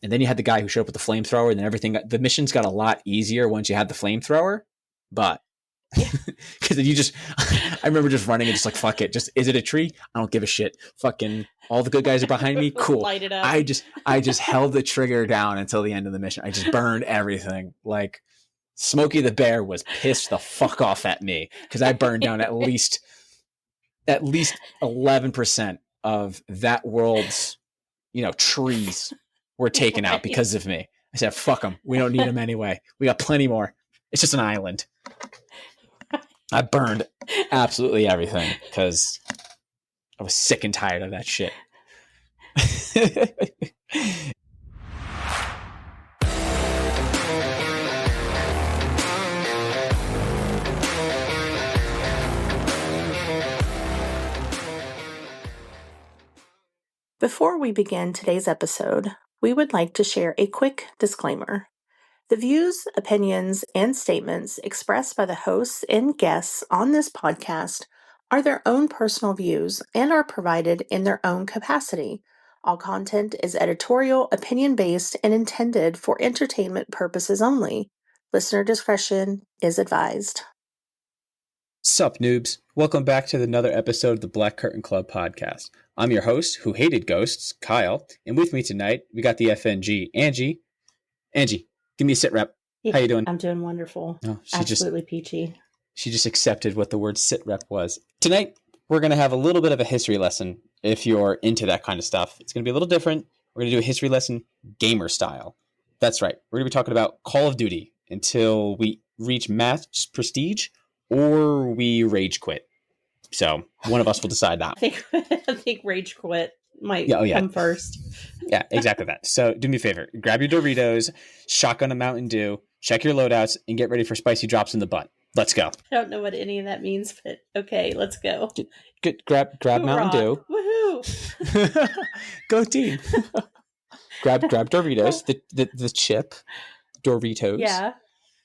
And then you had the guy who showed up with the flamethrower, and then the missions got a lot easier once you had the flamethrower. But because I remember just running and just like, fuck it. Just, is it a tree? I don't give a shit. Fucking all the good guys are behind me. Cool. Light it up. I just held the trigger down until the end of the mission. I just burned everything. Like Smokey the Bear was pissed the fuck off at me because I burned down at least 11% of that world's, trees were taken out because of me. I said, fuck them. We don't need them anyway. We got plenty more. It's just an island. I burned absolutely everything because I was sick and tired of that shit. Before we begin today's episode, we would like to share a quick disclaimer. The views, opinions, and statements expressed by the hosts and guests on this podcast are their own personal views and are provided in their own capacity. All content is editorial, opinion-based, and intended for entertainment purposes only. Listener discretion is advised. Sup, noobs. Welcome back to another episode of the Black Curtain Club podcast. I'm your host, who hated ghosts, Kyle, and with me tonight, we got the FNG, Angie. Angie, give me a sit rep. How you doing? I'm doing wonderful. Oh, Absolutely peachy. She just accepted what the word sit rep was. Tonight, we're going to have a little bit of a history lesson if you're into that kind of stuff. It's going to be a little different. We're going to do a history lesson gamer style. That's right. We're going to be talking about Call of Duty until we reach mass prestige or we rage quit. So one of us will decide that. I think rage quit might come first. Yeah, exactly that. So do me a favor. Grab your Doritos, shotgun a Mountain Dew, check your loadouts, and get ready for spicy drops in the butt. Let's go. I don't know what any of that means, but okay, let's go. Grab Mountain Dew. Woohoo! Go team. grab Doritos, the chip. Doritos. Yeah.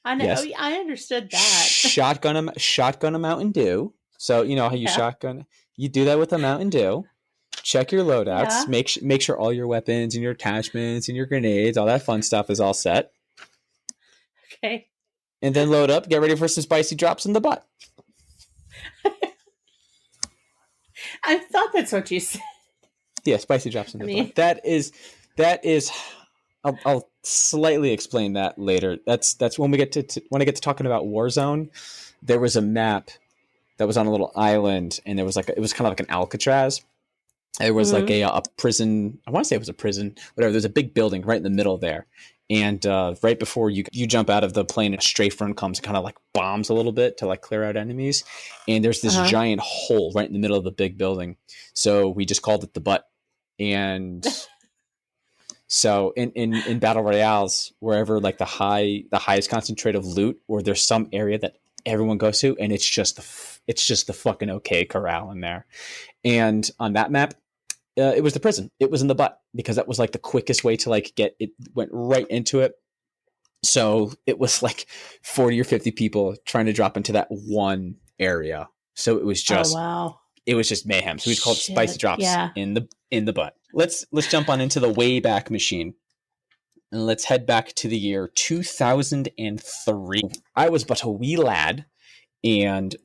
I know. Yes. I understood that. Shotgun a Mountain Dew. So you know how you shotgun. You do that with a Mountain Dew. Check your loadouts. Yeah. Make sure all your weapons and your attachments and your grenades, all that fun stuff is all set. Okay. And then load up. Get ready for some spicy drops in the butt. I thought that's what you said. Yeah, spicy drops in the butt. That is. I'll slightly explain that later. That's when I get to talking about Warzone. There was a map that was on a little island, and it was kind of like an Alcatraz. There was like a prison. I want to say it was a prison. Whatever. There's a big building right in the middle there, and right before you jump out of the plane, a strafe run comes and kind of like bombs a little bit to like clear out enemies. And there's this giant hole right in the middle of the big building. So we just called it the butt. And so in battle royales, wherever like the highest concentrate of loot, or there's some area that everyone goes to, and it's just the fucking OK corral in there. And on that map, it was the prison. It was in the butt because that was like the quickest way to like get it. Went right into it. So it was like 40 or 50 people trying to drop into that one area. So it was just It was just mayhem. So we just called it spicy drops in the butt. Let's jump on into the Wayback Machine. And let's head back to the year 2003. I was but a wee lad, and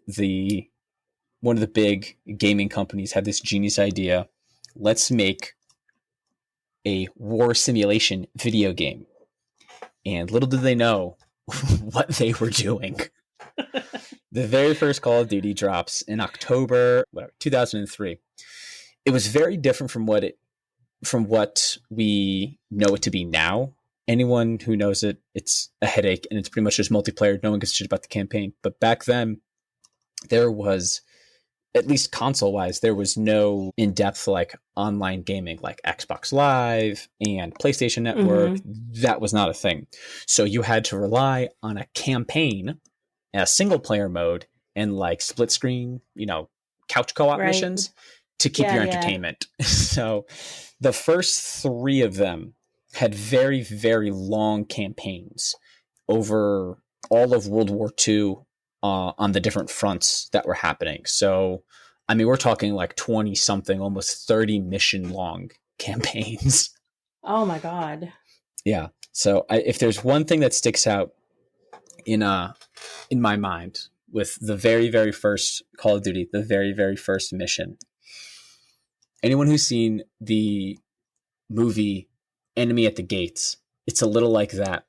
one of the big gaming companies had this genius idea. Let's make a war simulation video game. And little did they know what they were doing. The very first Call of Duty drops in October 2003. It was very different from what we know it to be now. Anyone who knows it, it's a headache, and it's pretty much just multiplayer. No one gives a shit about the campaign. But back then, there was, at least console-wise, there was no in-depth like online gaming like Xbox Live and PlayStation Network. That was not a thing. So you had to rely on a campaign, a single-player mode, and like split screen, couch co-op missions to keep your entertainment. So the first 3 of them had very, very long campaigns over all of World War II on the different fronts that were happening. So, I mean, we're talking like 20-something, almost 30 mission-long campaigns. Oh, my God. Yeah. So if there's one thing that sticks out in my mind with the very, very first Call of Duty, the very, very first mission, anyone who's seen the movie Enemy at the Gates, it's a little like that.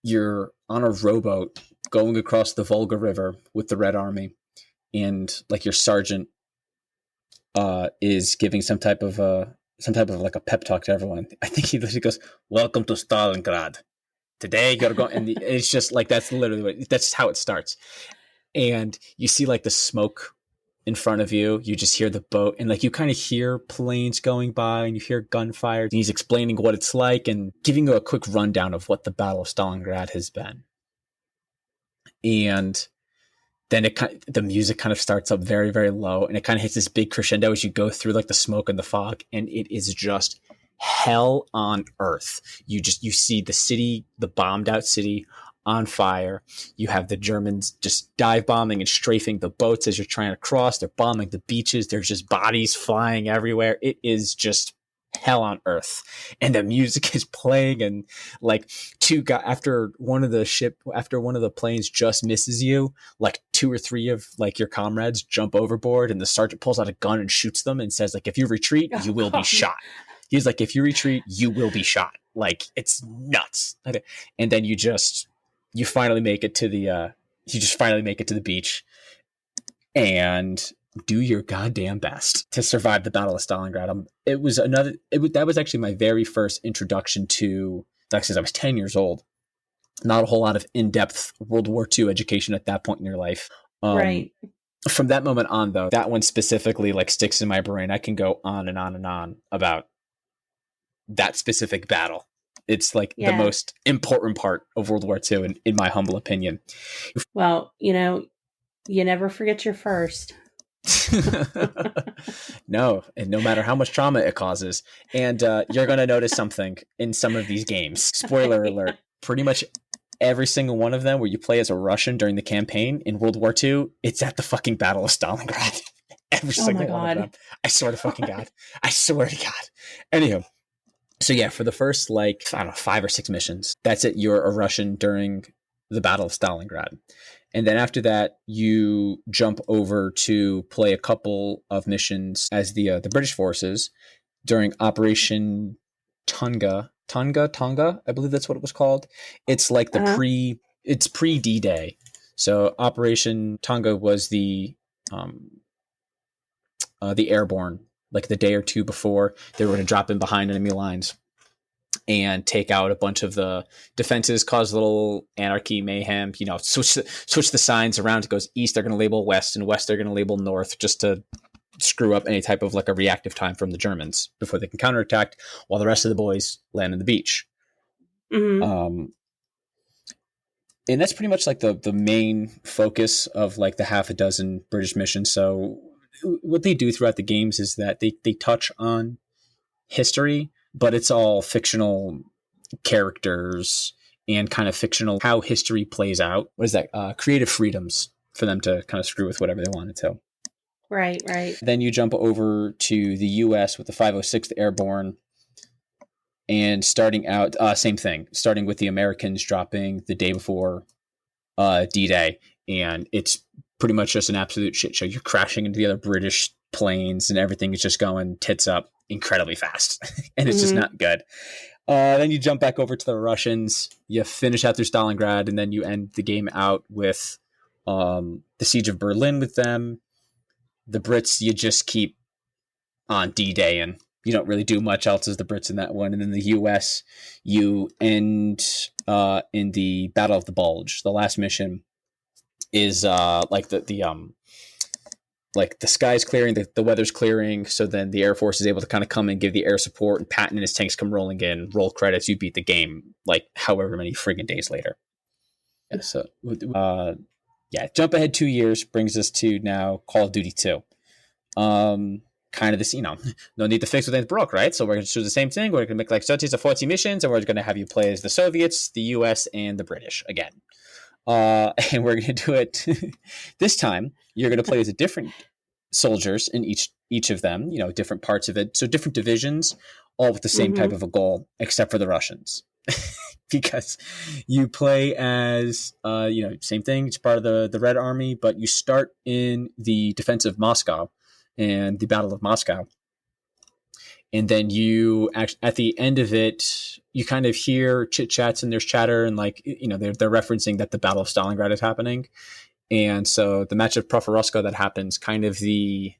You're on a rowboat going across the Volga River with the Red Army, and like your sergeant is giving some type of like a pep talk to everyone. I think he literally goes, "Welcome to Stalingrad. Today you gotta go," and it's just like that's literally that's how it starts. And you see like the smoke in front of you. You just hear the boat, and like you kind of hear planes going by, and you hear gunfire. And he's explaining what it's like and giving you a quick rundown of what the Battle of Stalingrad has been. And then the music kind of starts up very, very low, and it kind of hits this big crescendo as you go through like the smoke and the fog, and it is just hell on earth. You see the city, the bombed out city, on fire. You have the Germans just dive bombing and strafing the boats as you're trying to cross. They're bombing the beaches. There's just bodies flying everywhere. It is just hell on earth, and the music is playing, and like after one of the planes just misses you, like 2 or 3 of like your comrades jump overboard, and the sergeant pulls out a gun and shoots them and says like, if you retreat, you will be shot. He's like, if you retreat, you will be shot. Like, it's nuts. And then you finally make it to the beach and do your goddamn best to survive the Battle of Stalingrad. That was actually my very first introduction to, like, since I was 10 years old. Not a whole lot of in-depth World War II education at that point in your life. Right. From that moment on, though, that one specifically like sticks in my brain. I can go on and on and on about that specific battle. It's like the most important part of World War II, in my humble opinion. Well, you never forget your first. No, and no matter how much trauma it causes. And you're going to notice something in some of these games. Spoiler alert. Pretty much every single one of them where you play as a Russian during the campaign in World War II, it's at the fucking Battle of Stalingrad. Every single one of them. I swear to fucking God. I swear to God. Anywho. So yeah, for the first, like, I don't know, 5 or 6 missions, that's it. You're a Russian during the Battle of Stalingrad. And then after that, you jump over to play a couple of missions as the British forces during Operation Tonga, I believe that's what it was called. It's like it's pre D-Day. So Operation Tonga was the airborne, like the day or two before they were going to drop in behind enemy lines and take out a bunch of the defenses, cause a little anarchy, mayhem, switch the signs around. It goes east, they're going to label west, and west, they're going to label north, just to screw up any type of like a reactive time from the Germans before they can counterattack, while the rest of the boys land on the beach. Mm-hmm. And that's pretty much like the main focus of like the half a dozen British missions. So what they do throughout the games is that they touch on history, but it's all fictional characters and kind of fictional how history plays out. What is that? Creative freedoms for them to kind of screw with whatever they wanted to. Right. Then you jump over to the U.S. with the 506th Airborne, and starting out, same thing, starting with the Americans dropping the day before D-Day, and it's pretty much just an absolute shit show. You're crashing into the other British planes, and everything is just going tits up incredibly fast, and it's just not good. Then you jump back over to the Russians, you finish out through Stalingrad, and then you end the game out with the Siege of Berlin with them. The Brits, you just keep on D-Day, and you don't really do much else as the Brits in that one. And then the US, you end in the Battle of the Bulge. The last mission is like the sky's clearing, the weather's clearing, so then the Air Force is able to kind of come and give the air support, and Patton and his tanks come rolling in, roll credits, you beat the game like however many friggin' days later. Yeah, so jump ahead 2 years brings us to now Call of Duty 2. Kind of this, no need to fix what ain't broke, right? So we're going to do the same thing. We're going to make like 30 to 40 missions, and we're going to have you play as the Soviets, the US, and the British again. And we're going to do it this time. You're going to play as a different soldiers in each of them, different parts of it. So different divisions, all with the same type of a goal, except for the Russians. Because you play as, same thing. It's part of the Red Army, but you start in the defense of Moscow and the Battle of Moscow. And then you at the end of it, you kind of hear chit chats and there's chatter and they're referencing that the Battle of Stalingrad is happening. And so the match of Prokhorovsk that happens, kind of the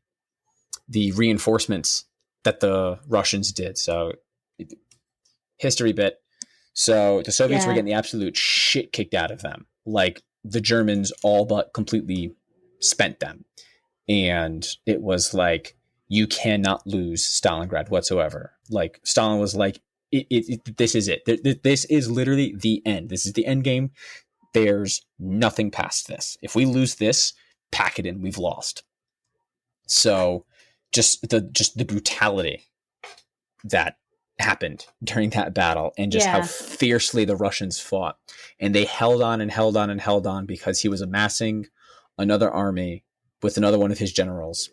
reinforcements that the Russians did. So history bit. So the Soviets were getting the absolute shit kicked out of them. Like the Germans all but completely spent them. And it was like, you cannot lose Stalingrad whatsoever. Like Stalin was like, this is it. This is literally the end. This is the end game. There's nothing past this. If we lose this, pack it in. We've lost. So just the brutality that happened during that battle and just how fiercely the Russians fought. And they held on and held on and held on because he was amassing another army with another one of his generals.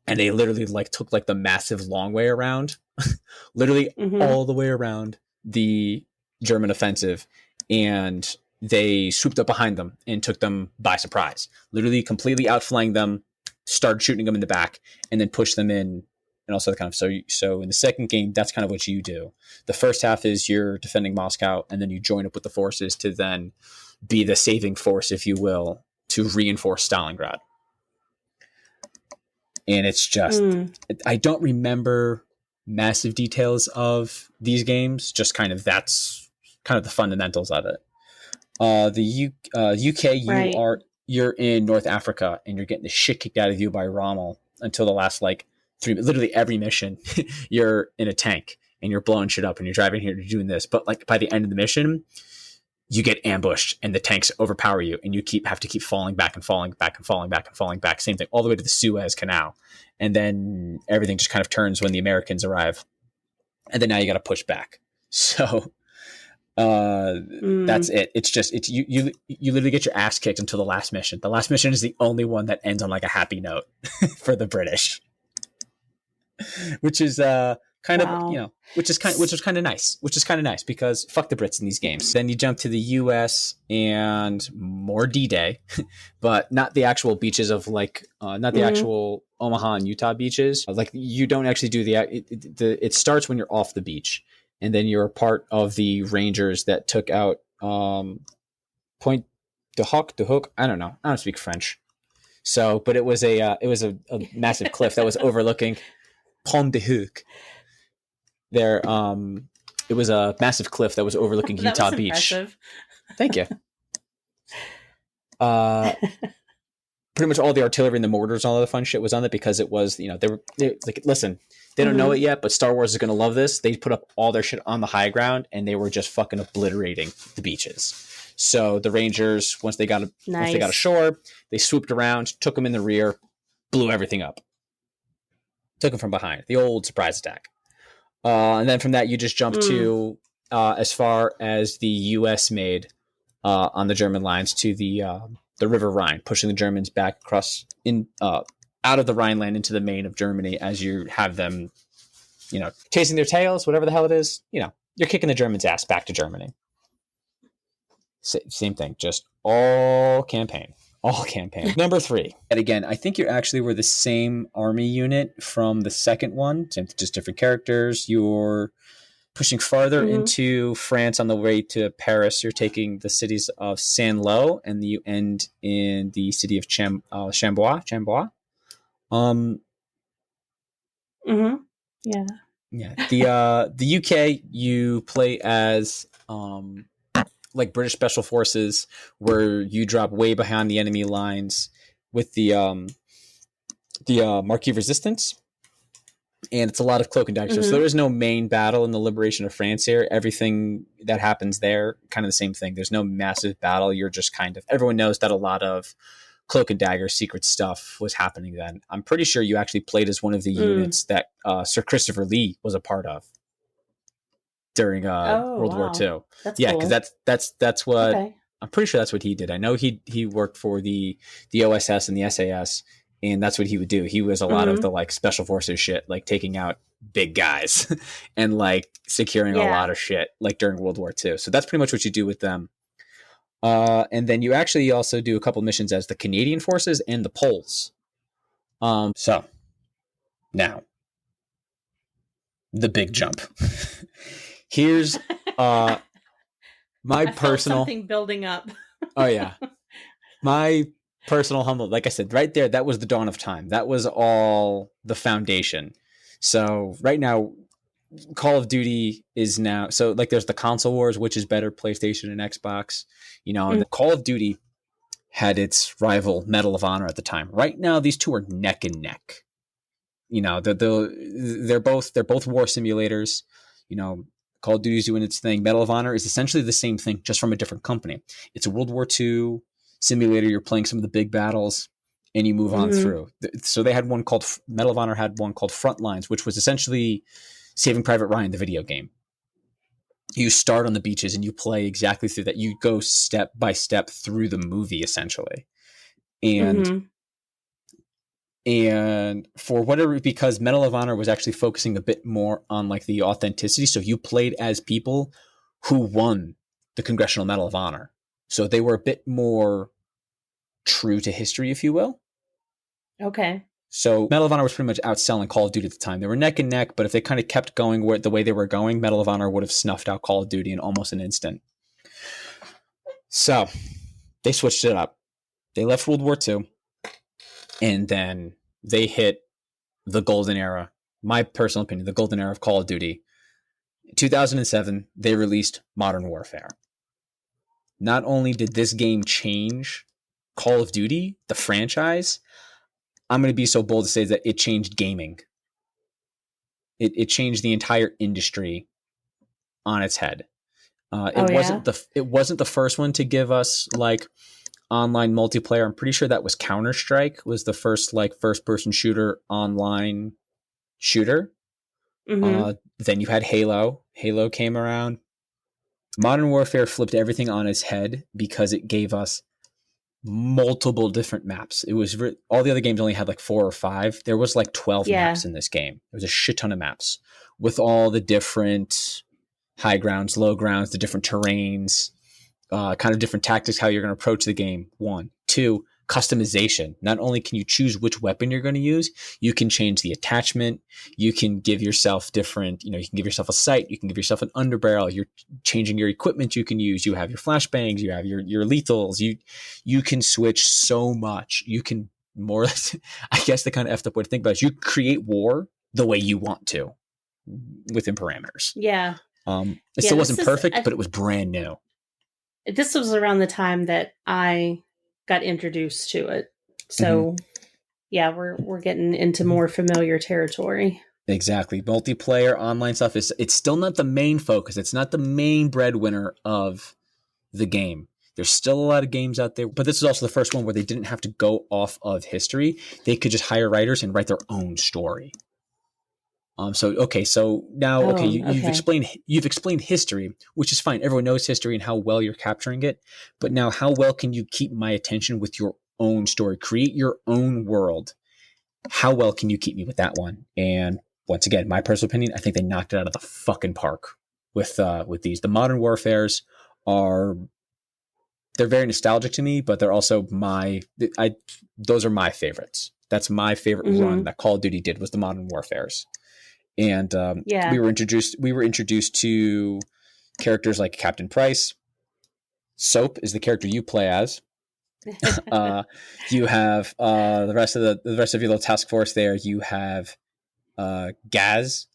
And they literally took the massive long way around, literally all the way around the German offensive. And they swooped up behind them and took them by surprise, literally completely outflying them, started shooting them in the back, and then pushed them in. And also so in the second game, that's kind of what you do. The first half is you're defending Moscow, and then you join up with the forces to then be the saving force, if you will, to reinforce Stalingrad. And it's just, I don't remember massive details of these games, just that's kind of the fundamentals of it. The UK, you're in North Africa, and you're getting the shit kicked out of you by Rommel until the last literally every mission. You're in a tank and you're blowing shit up and you're driving here, you're doing this, but by the end of the mission, you get ambushed and the tanks overpower you, and you have to keep falling back and falling back and falling back and falling back. Same thing all the way to the Suez Canal, and then everything just kind of turns when the Americans arrive, and then now you got to push back. So that's it. It's you literally get your ass kicked until the last mission. The last mission is the only one that ends on a happy note for the British, which is which is kind of nice because fuck the Brits in these games. Then you jump to the US and more D-Day, but not the actual beaches of not the actual Omaha and Utah beaches. You don't actually do it starts when you're off the beach, and then you're a part of the Rangers that took out Point de Hoc. I don't know. I don't speak French. So, but it was a massive cliff that was overlooking Pont de Hoc. There, it was a massive cliff that was overlooking Utah Beach. Impressive. Thank you. Pretty much all the artillery and the mortars and all the fun shit was on it because it was, listen, they don't know it yet, but Star Wars is going to love this. They put up all their shit on the high ground and they were just fucking obliterating the beaches. So the Rangers, once they got ashore, they swooped around, took them in the rear, blew everything up. Took them from behind. The old surprise attack. And then from that, you just jump to as far as the U.S. made on the German lines to the River Rhine, pushing the Germans back across out of the Rhineland into the main of Germany as you have them, chasing their tails, whatever the hell it is. You're kicking the Germans' ass back to Germany. Same thing, just all campaign. Number 3. And again, I think you actually were the same army unit from the second one, just different characters. You're pushing farther into France on the way to Paris. You're taking the cities of Saint-Lô, and you end in the city of Chambois. Yeah. The UK, you play as British Special Forces, where you drop way behind the enemy lines with the Marquis Resistance, and it's a lot of cloak and dagger. So there is no main battle in the liberation of France here. Everything that happens there, kind of the same thing. There's no massive battle. You're just everyone knows that a lot of cloak and dagger secret stuff was happening then. I'm pretty sure you actually played as one of the units that Sir Christopher Lee was a part of during World War II. That's cool. Because that's what I'm pretty sure that's what he did. I know he worked for the OSS and the SAS, and that's what he would do. He was a lot of the like special forces shit, like taking out big guys and like securing a lot of shit like during World War II. So that's pretty much what you do with them. And then you actually also do a couple missions as the Canadian forces and the Poles. So now the big jump. Here's my I personal felt something building up. Oh yeah. My personal humble, like I said, right there, that was the dawn of time. That was all the foundation. So right now, Call of Duty is now, so like there's the console wars, which is better, PlayStation and Xbox, and the Call of Duty had its rival Medal of Honor at the time. Right now, these two are neck and neck. They're both war simulators. Call of Duty's doing its thing. Medal of Honor is essentially the same thing, just from a different company. It's a World War II simulator. You're playing some of the big battles, and you move on through. So they had one called Medal of Honor had one called Frontlines, which was essentially Saving Private Ryan, the video game. You start on the beaches and you play exactly through that. You go step by step through the movie, essentially. And for whatever, because Medal of Honor was actually focusing a bit more on like the authenticity. So you played as people who won the Congressional Medal of Honor. So they were a bit more true to history, if you will. Okay. So Medal of Honor was pretty much outselling Call of Duty at the time. They were neck and neck, but if they kind of kept going the way they were going, Medal of Honor would have snuffed out Call of Duty in almost an instant. So they switched it up. They left World War II, and then they hit the golden era. My personal opinion, the golden era of Call of Duty. In 2007, they released Modern Warfare. Not only did this game change Call of Duty, the franchise, I'm going to be so bold to say that it changed gaming. It changed the entire industry on its head. It wasn't the first one to give us like online multiplayer. I'm pretty sure that was Counter-Strike was the first like first-person shooter online shooter. Then you had Halo. Halo came around. Modern Warfare flipped everything on its head because it gave us multiple different maps. It was all the other games only had like 4 or 5. There was like 12 maps in this game. There was a shit ton of maps with all the different high grounds, low grounds, the different terrains, kind of different tactics, how you're going to approach the game. 1, 2, customization. Not only can you choose which weapon you're going to use, you can change the attachment. You can give yourself different, you can give yourself a sight. You can give yourself an underbarrel. You're changing your equipment you can use. You have your flashbangs. You have your lethals. You can switch so much. You can more or less, I guess the kind of effed up way to think about it is you create war the way you want to within parameters. Yeah. It still wasn't perfect, but it was brand new. This was around the time that I got introduced to it. So yeah, we're getting into more familiar territory. Exactly. Multiplayer online stuff it's still not the main focus. It's not the main breadwinner of the game. There's still a lot of games out there, but this is also the first one where they didn't have to go off of history. They could just hire writers and write their own story. So now you've explained history, which is fine. Everyone knows history and how well you're capturing it. But now how well can you keep my attention with your own story? Create your own world. How well can you keep me with that one? And once again, my personal opinion, I think they knocked it out of the fucking park with these. The Modern Warfares they're very nostalgic to me, but they're also those are my favorites. That's my favorite run that Call of Duty did was the Modern Warfares. And we were introduced to characters like Captain Price. Soap is the character you play as. You have the rest of your little task force there. You have Gaz.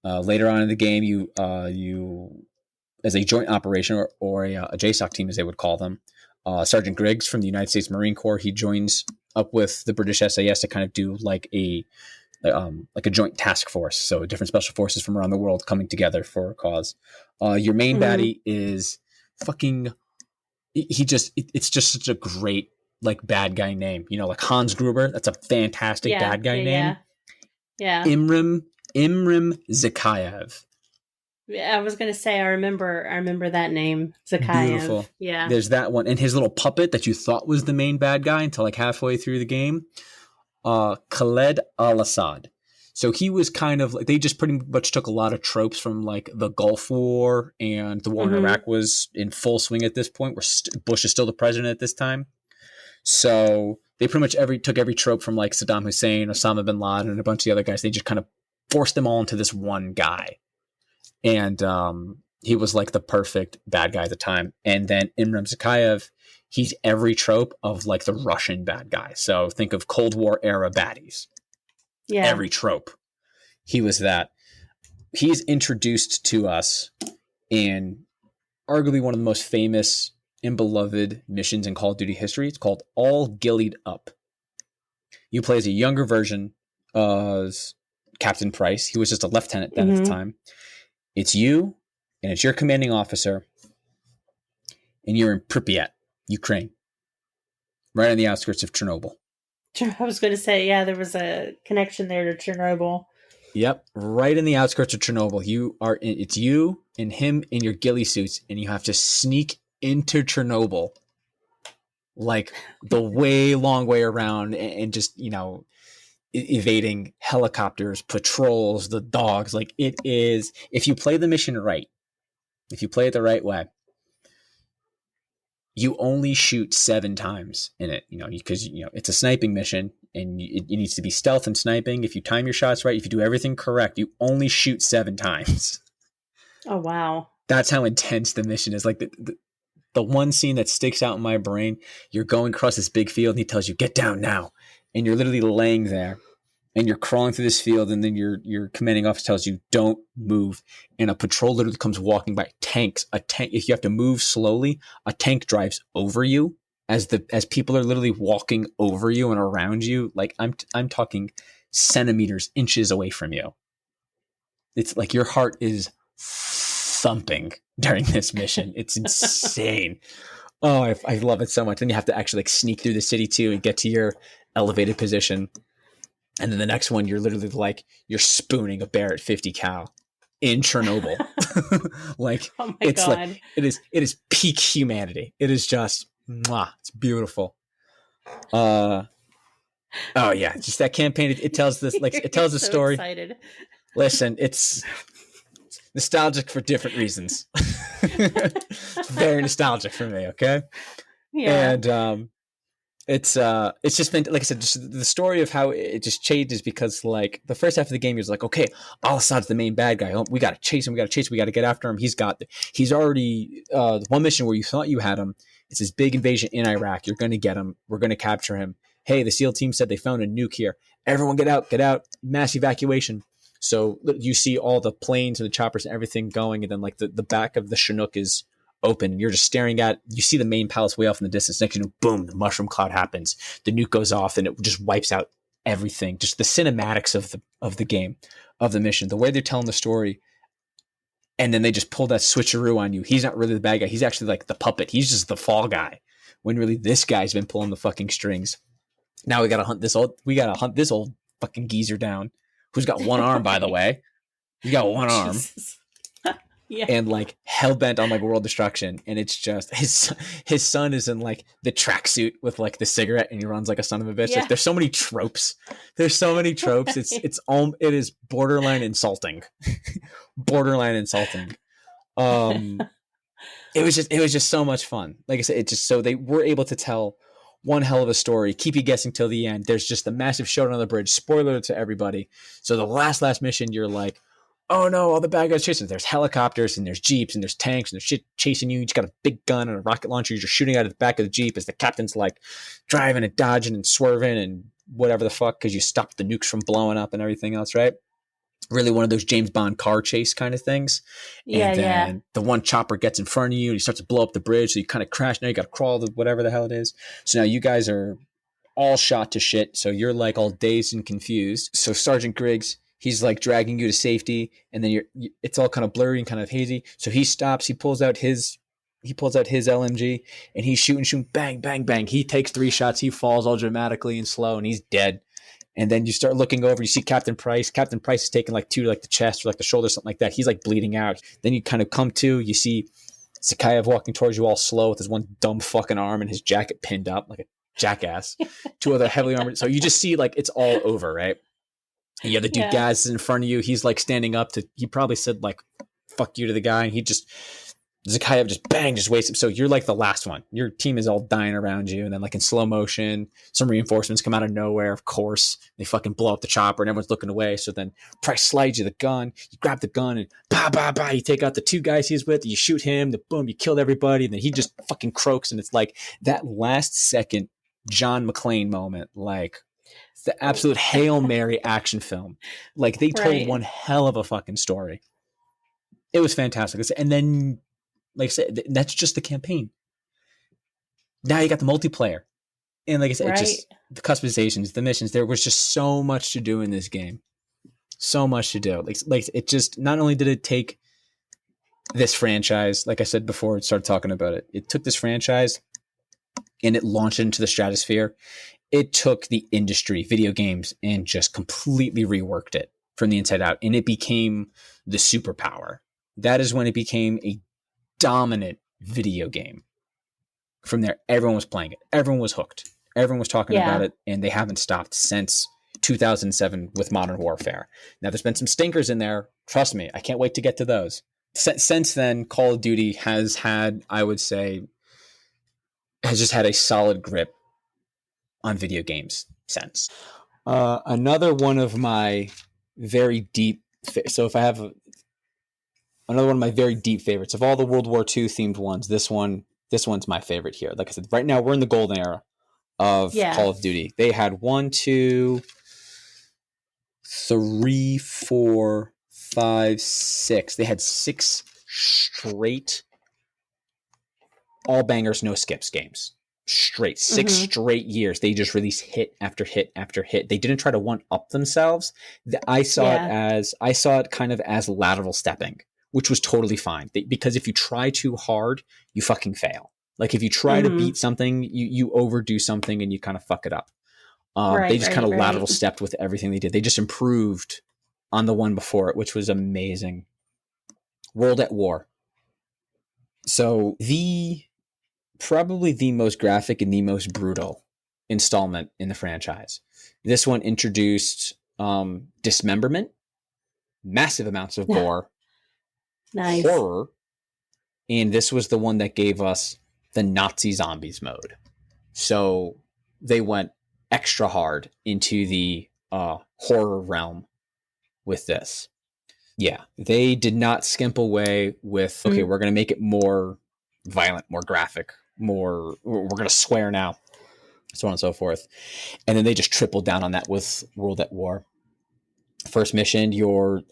Later on in the game, you as a joint operation or a JSOC team, as they would call them. Sergeant Griggs from the United States Marine Corps. He joins up with the British SAS to kind of do like a joint task force. So different special forces from around the world coming together for a cause. Your main baddie is fucking, it's just such a great like bad guy name, like Hans Gruber. That's a fantastic bad guy name. Yeah. Imrim Zakayev. I was going to say, I remember that name, Zakayev. Beautiful. Yeah. There's that one. And his little puppet that you thought was the main bad guy until like halfway through the game. Khaled al-Assad. So he was kind of like, they just pretty much took a lot of tropes from like the Gulf War, and the war in Mm-hmm. Iraq was in full swing at this point, where Bush is still the president at this time. So they pretty much took every trope from like Saddam Hussein, Osama bin Laden, and a bunch of the other guys. They just kind of forced them all into this one guy. And he was like the perfect bad guy at the time. And then Imran Zakhaev, he's every trope of like the Russian bad guy. So think of Cold War era baddies. Yeah. Every trope. He was that. He's introduced to us in arguably one of the most famous and beloved missions in Call of Duty history. It's called All Gillied Up. You play as a younger version of Captain Price. He was just a lieutenant then at the time. It's you, and it's your commanding officer, and you're in Pripyat, Ukraine, right on the outskirts of Chernobyl. I was going to say, yeah, there was a connection there to Chernobyl. Yep, right in the outskirts of Chernobyl. It's you and him in your ghillie suits, and you have to sneak into Chernobyl, like the way long way around, and just, you know, evading helicopters, patrols, the dogs. Like, it is, if you play the mission right, if you play it the right way, you only shoot 7 times in it, you know, because, you know, it's a sniping mission, and it needs to be stealth and sniping. If you time your shots right, if you do everything correct, you only shoot 7 times. Oh, wow. That's how intense the mission is. Like, the one scene that sticks out in my brain, you're going across this big field, and he tells you, get down now. And you're literally laying there, and you're crawling through this field, and then your commanding officer tells you, don't move. And a patrol literally comes walking by. A tank, if you have to move slowly, a tank drives over you as people are literally walking over you and around you. Like, I'm talking centimeters, inches away from you. It's like your heart is thumping during this mission. It's insane. Oh, I love it so much. Then you have to actually like sneak through the city too and get to your elevated position. And then the next one, you're literally like, you're spooning a bear at 50 cal in Chernobyl. Like, Oh my it's God. like, it is peak humanity. It is just, mwah, it's beautiful. Oh yeah, just that campaign. It tells this, like, it tells a so story. Excited. Listen, it's nostalgic for different reasons. It's very nostalgic for me. Okay. Yeah. And, it's just been, like I said, just the story of how it just changes, because like the first half of the game, you're like, okay, Al-Assad's the main bad guy. Oh, we got to chase him. We got to get after him. He's already, the one mission where you thought you had him. It's this big invasion in Iraq. You're going to get him. We're going to capture him. Hey, the SEAL team said they found a nuke here. Everyone get out, mass evacuation. So you see all the planes and the choppers and everything going. And then like the back of the Chinook is open. You're just staring at, you see the main palace way off in the distance. Next, you know, boom, the mushroom cloud happens. The nuke goes off and it just wipes out everything. Just the cinematics of the game, of the mission, the way they're telling the story. And then they just pull that switcheroo on you. He's not really the bad guy. He's actually like the puppet. He's just the fall guy, when really this guy's been pulling the fucking strings. Now we got to hunt this old fucking geezer down, who's got one arm, by the way. He's got one arm. Yeah. And like hell bent on like world destruction. And it's just his son is in like the tracksuit with like the cigarette, and he runs like a son of a bitch. Yeah. Like, there's so many tropes. It is borderline insulting. Borderline insulting. It was just so much fun. Like I said, so they were able to tell one hell of a story, keep you guessing till the end. There's just a massive showdown on the bridge. Spoiler to everybody. So the last mission, you're like, oh no, all the bad guys chasing. There's helicopters and there's jeeps and there's tanks and there's shit chasing you. You just got a big gun and a rocket launcher. You're just shooting out of the back of the jeep as the captain's like driving and dodging and swerving and whatever the fuck, because you stopped the nukes from blowing up and everything else, right? Really one of those James Bond car chase kind of things. Yeah, and then the one chopper gets in front of you and he starts to blow up the bridge. So you kind of crash. Now you got to crawl to whatever the hell it is. So now you guys are all shot to shit. So you're like all dazed and confused. So Sergeant Griggs, he's like dragging you to safety, and then it's all kind of blurry and kind of hazy. So he stops, he pulls out his LMG, and he's shooting, bang, bang, bang. He takes 3 shots. He falls all dramatically and slow, and he's dead. And then you start looking over, you see Captain Price. Captain Price is taking like 2 to like the chest or like the shoulder, something like that. He's like bleeding out. Then you kind of come to, you see Zakhaev walking towards you all slow with his one dumb fucking arm and his jacket pinned up like a jackass. Two other heavily armored. So you just see like it's all over, right? And you have the dude Gaz is in front of you. He's like standing up to. He probably said like "fuck you" to the guy, and he just Zakayev just bang, just wastes him. So you're like the last one. Your team is all dying around you, and then like in slow motion, some reinforcements come out of nowhere. Of course, they fucking blow up the chopper, and everyone's looking away. So then Price slides you the gun. You grab the gun and bah bah bah. You take out the two guys he's with. You shoot him. The boom, you killed everybody, and then he just fucking croaks. And it's like that last second John McClane moment, like the absolute Hail Mary action film. Like they told one hell of a fucking story. It was fantastic. And then, like I said, that's just the campaign. Now you got the multiplayer. And like I said, just the customizations, the missions, there was just so much to do in this game. So much to do. Like it just, not only did it take this franchise, like I said before I started talking about it, it took this franchise and it launched into the stratosphere. It took the industry, video games, and just completely reworked it from the inside out. And it became the superpower. That is when it became a dominant video game. From there, everyone was playing it. Everyone was hooked. Everyone was talking about it, and they haven't stopped since 2007 with Modern Warfare. Now, there's been some stinkers in there. Trust me, I can't wait to get to those. Since then, Call of Duty has had, I would say, has just had a solid grip on video games since. Another one of my very deep... So if I have... Another one of my very deep favorites of all the World War II themed ones. This one's my favorite here. Like I said, right now we're in the golden era of Call of Duty. They had 1, 2, 3, 4, 5, 6. They had 6 straight, all bangers, no skips games. Straight 6 straight years. They just released hit after hit after hit. They didn't try to one up themselves. I saw it kind of as lateral stepping, which was totally fine. Because if you try too hard, you fucking fail. Like if you try to beat something, you overdo something and you kind of fuck it up. They just kind of lateral stepped with everything they did. They just improved on the one before it, which was amazing. World at War. So probably the most graphic and the most brutal installment in the franchise. This one introduced dismemberment, massive amounts of gore, horror, and this was the one that gave us the Nazi zombies mode. So they went extra hard into the horror realm with this. Yeah, they did not skimp away with, okay, we're going to make it more violent, more graphic, we're going to swear now, so on and so forth. And then they just tripled down on that with World at War. First mission, your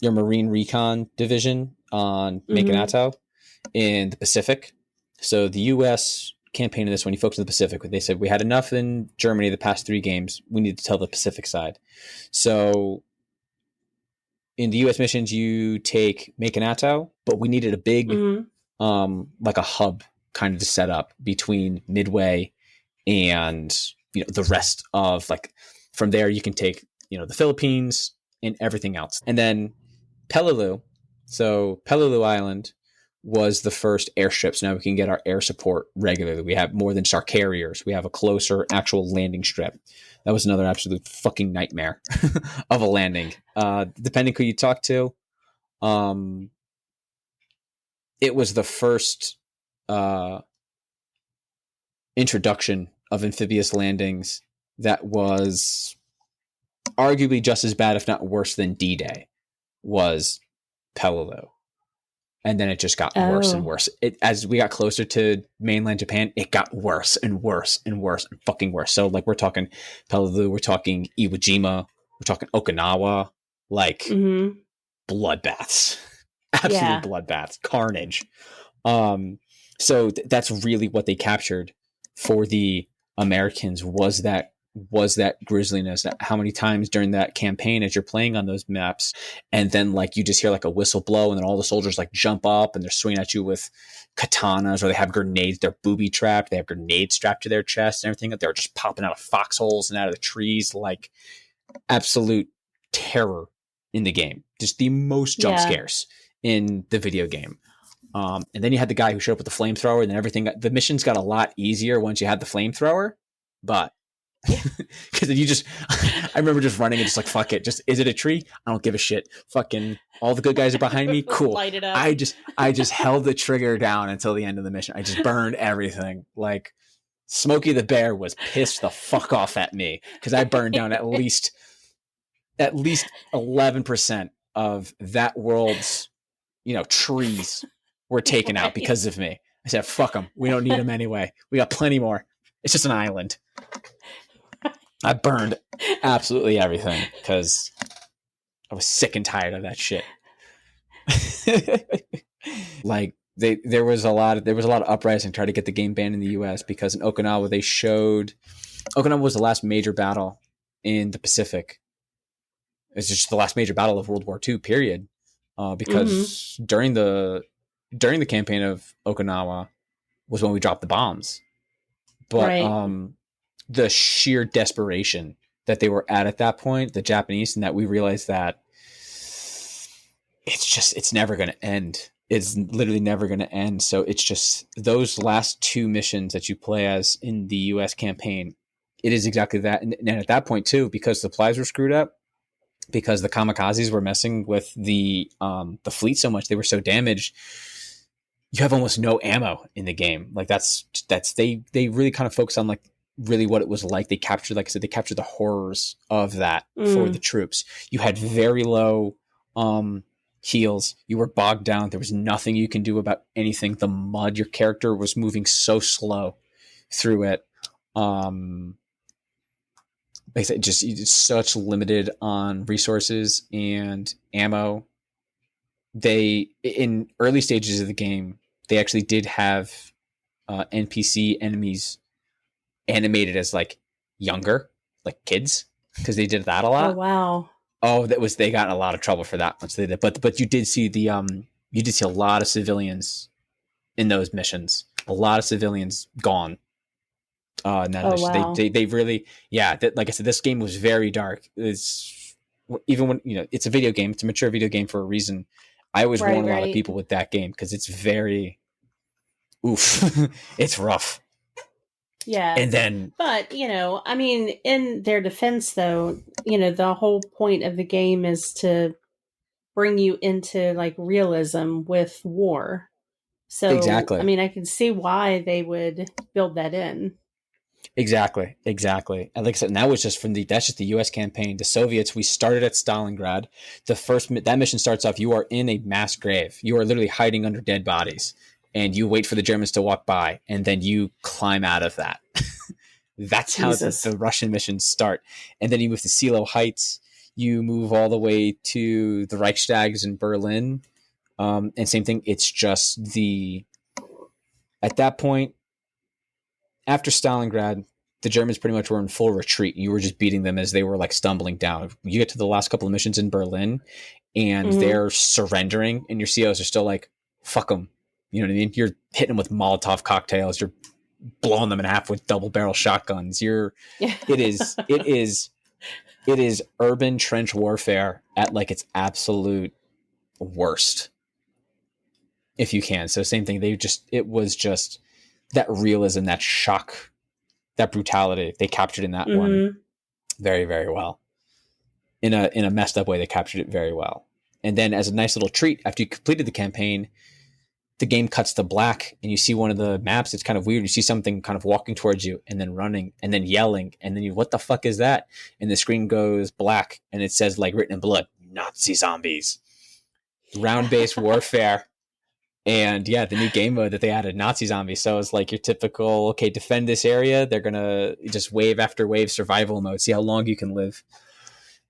Marine Recon Division on Makenato in the Pacific. So the U.S. campaign in this one, you focused on the Pacific. They said, we had enough in Germany the past 3 games. We need to tell the Pacific side. So in the U.S. missions, you take Makenato, but we needed a big, like a hub kind of to set up between Midway and, the rest of, like, from there you can take, the Philippines and everything else. And then Peleliu. So Peleliu Island was the first airstrip. So now we can get our air support regularly. We have more than just our carriers. We have a closer actual landing strip. That was another absolute fucking nightmare of a landing. Depending who you talk to, it was the first introduction of amphibious landings that was arguably just as bad, if not worse, than D-Day was Peleliu. And then it just got worse and worse. As we got closer to mainland Japan, it got worse and worse and worse and fucking worse. So, like, we're talking Peleliu, we're talking Iwo Jima, we're talking Okinawa, like bloodbaths, absolute bloodbaths, carnage. So that's really what they captured for the Americans was that grisliness. How many times during that campaign as you're playing on those maps, and then like you just hear like a whistle blow, and then all the soldiers like jump up and they're swinging at you with katanas, or they have grenades. They're booby trapped. They have grenades strapped to their chest and everything. They're just popping out of foxholes and out of the trees, like absolute terror in the game. Just the most jump scares in the video game. And then you had the guy who showed up with the flamethrower, and then the missions got a lot easier once you had the flamethrower. But because I remember just running and just like, fuck it, just, is it a tree? I don't give a shit. Fucking all the good guys are behind me. Cool. Light it up. I just held the trigger down until the end of the mission. I just burned everything. Like Smokey the Bear was pissed the fuck off at me because I burned down at least 11% of that world's, trees were taken out because of me. I said, fuck them. We don't need them anyway. We got plenty more. It's just an island. I burned absolutely everything because I was sick and tired of that shit. Like there was a lot of uprising to try to get the game banned in the US because in Okinawa Okinawa was the last major battle in the Pacific. It's just the last major battle of World War II, period. Because during the campaign of Okinawa was when we dropped the bombs. But the sheer desperation that they were at that point, the Japanese, and that we realized that it's never going to end. It's literally never going to end. So it's just those last two missions that you play as in the US campaign. It is exactly that. And at that point too, because supplies were screwed up, because the kamikazes were messing with the fleet so much, they were so damaged, you have almost no ammo in the game. Like they really kind of focus on like really what it was like. They captured, like I said, the horrors of that for the troops. You had very low heals. You were bogged down. There was nothing you can do about anything. The mud, your character was moving so slow through it. Like I said, just it's such limited on resources and ammo. They, in early stages of the game, they actually did have NPC enemies animated as like younger, like kids, because they did that a lot. Oh wow! Oh, they got in a lot of trouble for that once they did. But you did see a lot of civilians in those missions. A lot of civilians gone. In that mission. Wow. They really, like I said, this game was very dark. It's even when it's a video game, it's a mature video game for a reason. I always warn a lot of people with that game because it's very it's rough. Yeah. And then, but I mean, in their defense though, the whole point of the game is to bring you into like realism with war. So exactly. I mean, I can see why they would build that in. Exactly. And like I said, and that was just that's just the U.S. campaign. The Soviets, we started at Stalingrad. That mission starts off, you are in a mass grave. You are literally hiding under dead bodies, and you wait for the Germans to walk by, and then you climb out of that. That's how the Russian missions start. And then you move to Silo Heights. You move all the way to the Reichstags in Berlin. And same thing. It's just at that point, after Stalingrad, the Germans pretty much were in full retreat. You were just beating them as they were like stumbling down. You get to the last couple of missions in Berlin and they're surrendering, and your COs are still like, fuck them. You know what I mean? You're hitting them with Molotov cocktails. You're blowing them in half with double barrel shotguns. It is urban trench warfare at like its absolute worst, if you can. So same thing. It was just that realism, that shock, that brutality they captured in that one very, very well. In a messed up way, they captured it very well. And then as a nice little treat, after you completed the campaign, the game cuts to black and you see one of the maps. It's kind of weird. You see something kind of walking towards you and then running and then yelling. And then what the fuck is that? And the screen goes black and it says, like written in blood, Nazi zombies. Round-based warfare. And the new game mode that they added, Nazi zombies. So it's like your typical, okay, defend this area. They're going to just wave after wave survival mode. See how long you can live.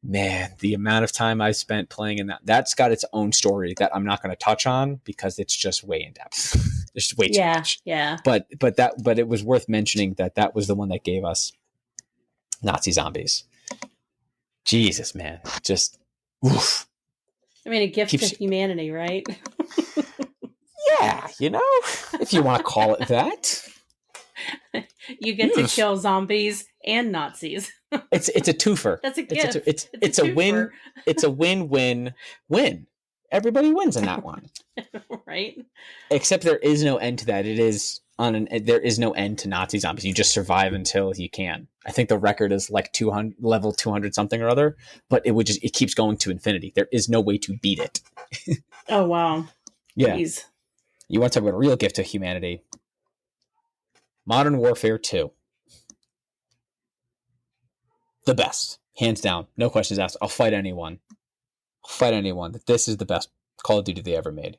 Man, the amount of time I spent playing in that's got its own story that I'm not going to touch on because it's just way in depth. There's way too much. Yeah. But it was worth mentioning that was the one that gave us Nazi zombies. Jesus, man. Just, oof. I mean, a gift to humanity, right? Yeah, if you want to call it that. You get to kill zombies and Nazis. It's a twofer. That's a gift. It's a win. It's a win-win-win. everybody wins in that one. Right. Except there is no end to that. It is there is no end to Nazi zombies. You just survive until you can. I think the record is like 200 level 200 something or other, but it keeps going to infinity. There is no way to beat it. Oh wow. Yeah. Jeez. You want to talk about a real gift to humanity? Modern Warfare 2. The best. Hands down. No questions asked. I'll fight anyone. This is the best Call of Duty they ever made.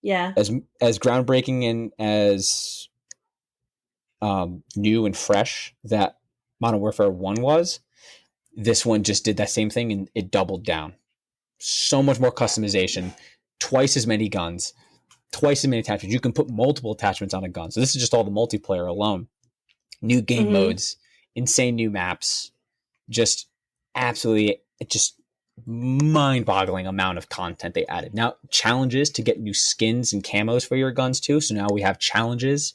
Yeah. As groundbreaking and as new and fresh that Modern Warfare 1 was, this one just did that same thing and it doubled down. So much more customization, twice as many guns, twice as many attachments. You can put multiple attachments on a gun. So this is just all the multiplayer alone. New game modes, insane new maps, just absolutely just mind-boggling amount of content they added. Now, challenges to get new skins and camos for your guns too. So now we have challenges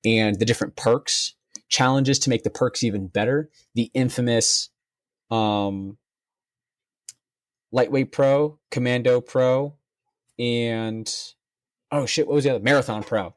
and the different perks, challenges to make the perks even better. The infamous Lightweight Pro, Commando Pro, and oh shit, what was the other? Marathon Pro.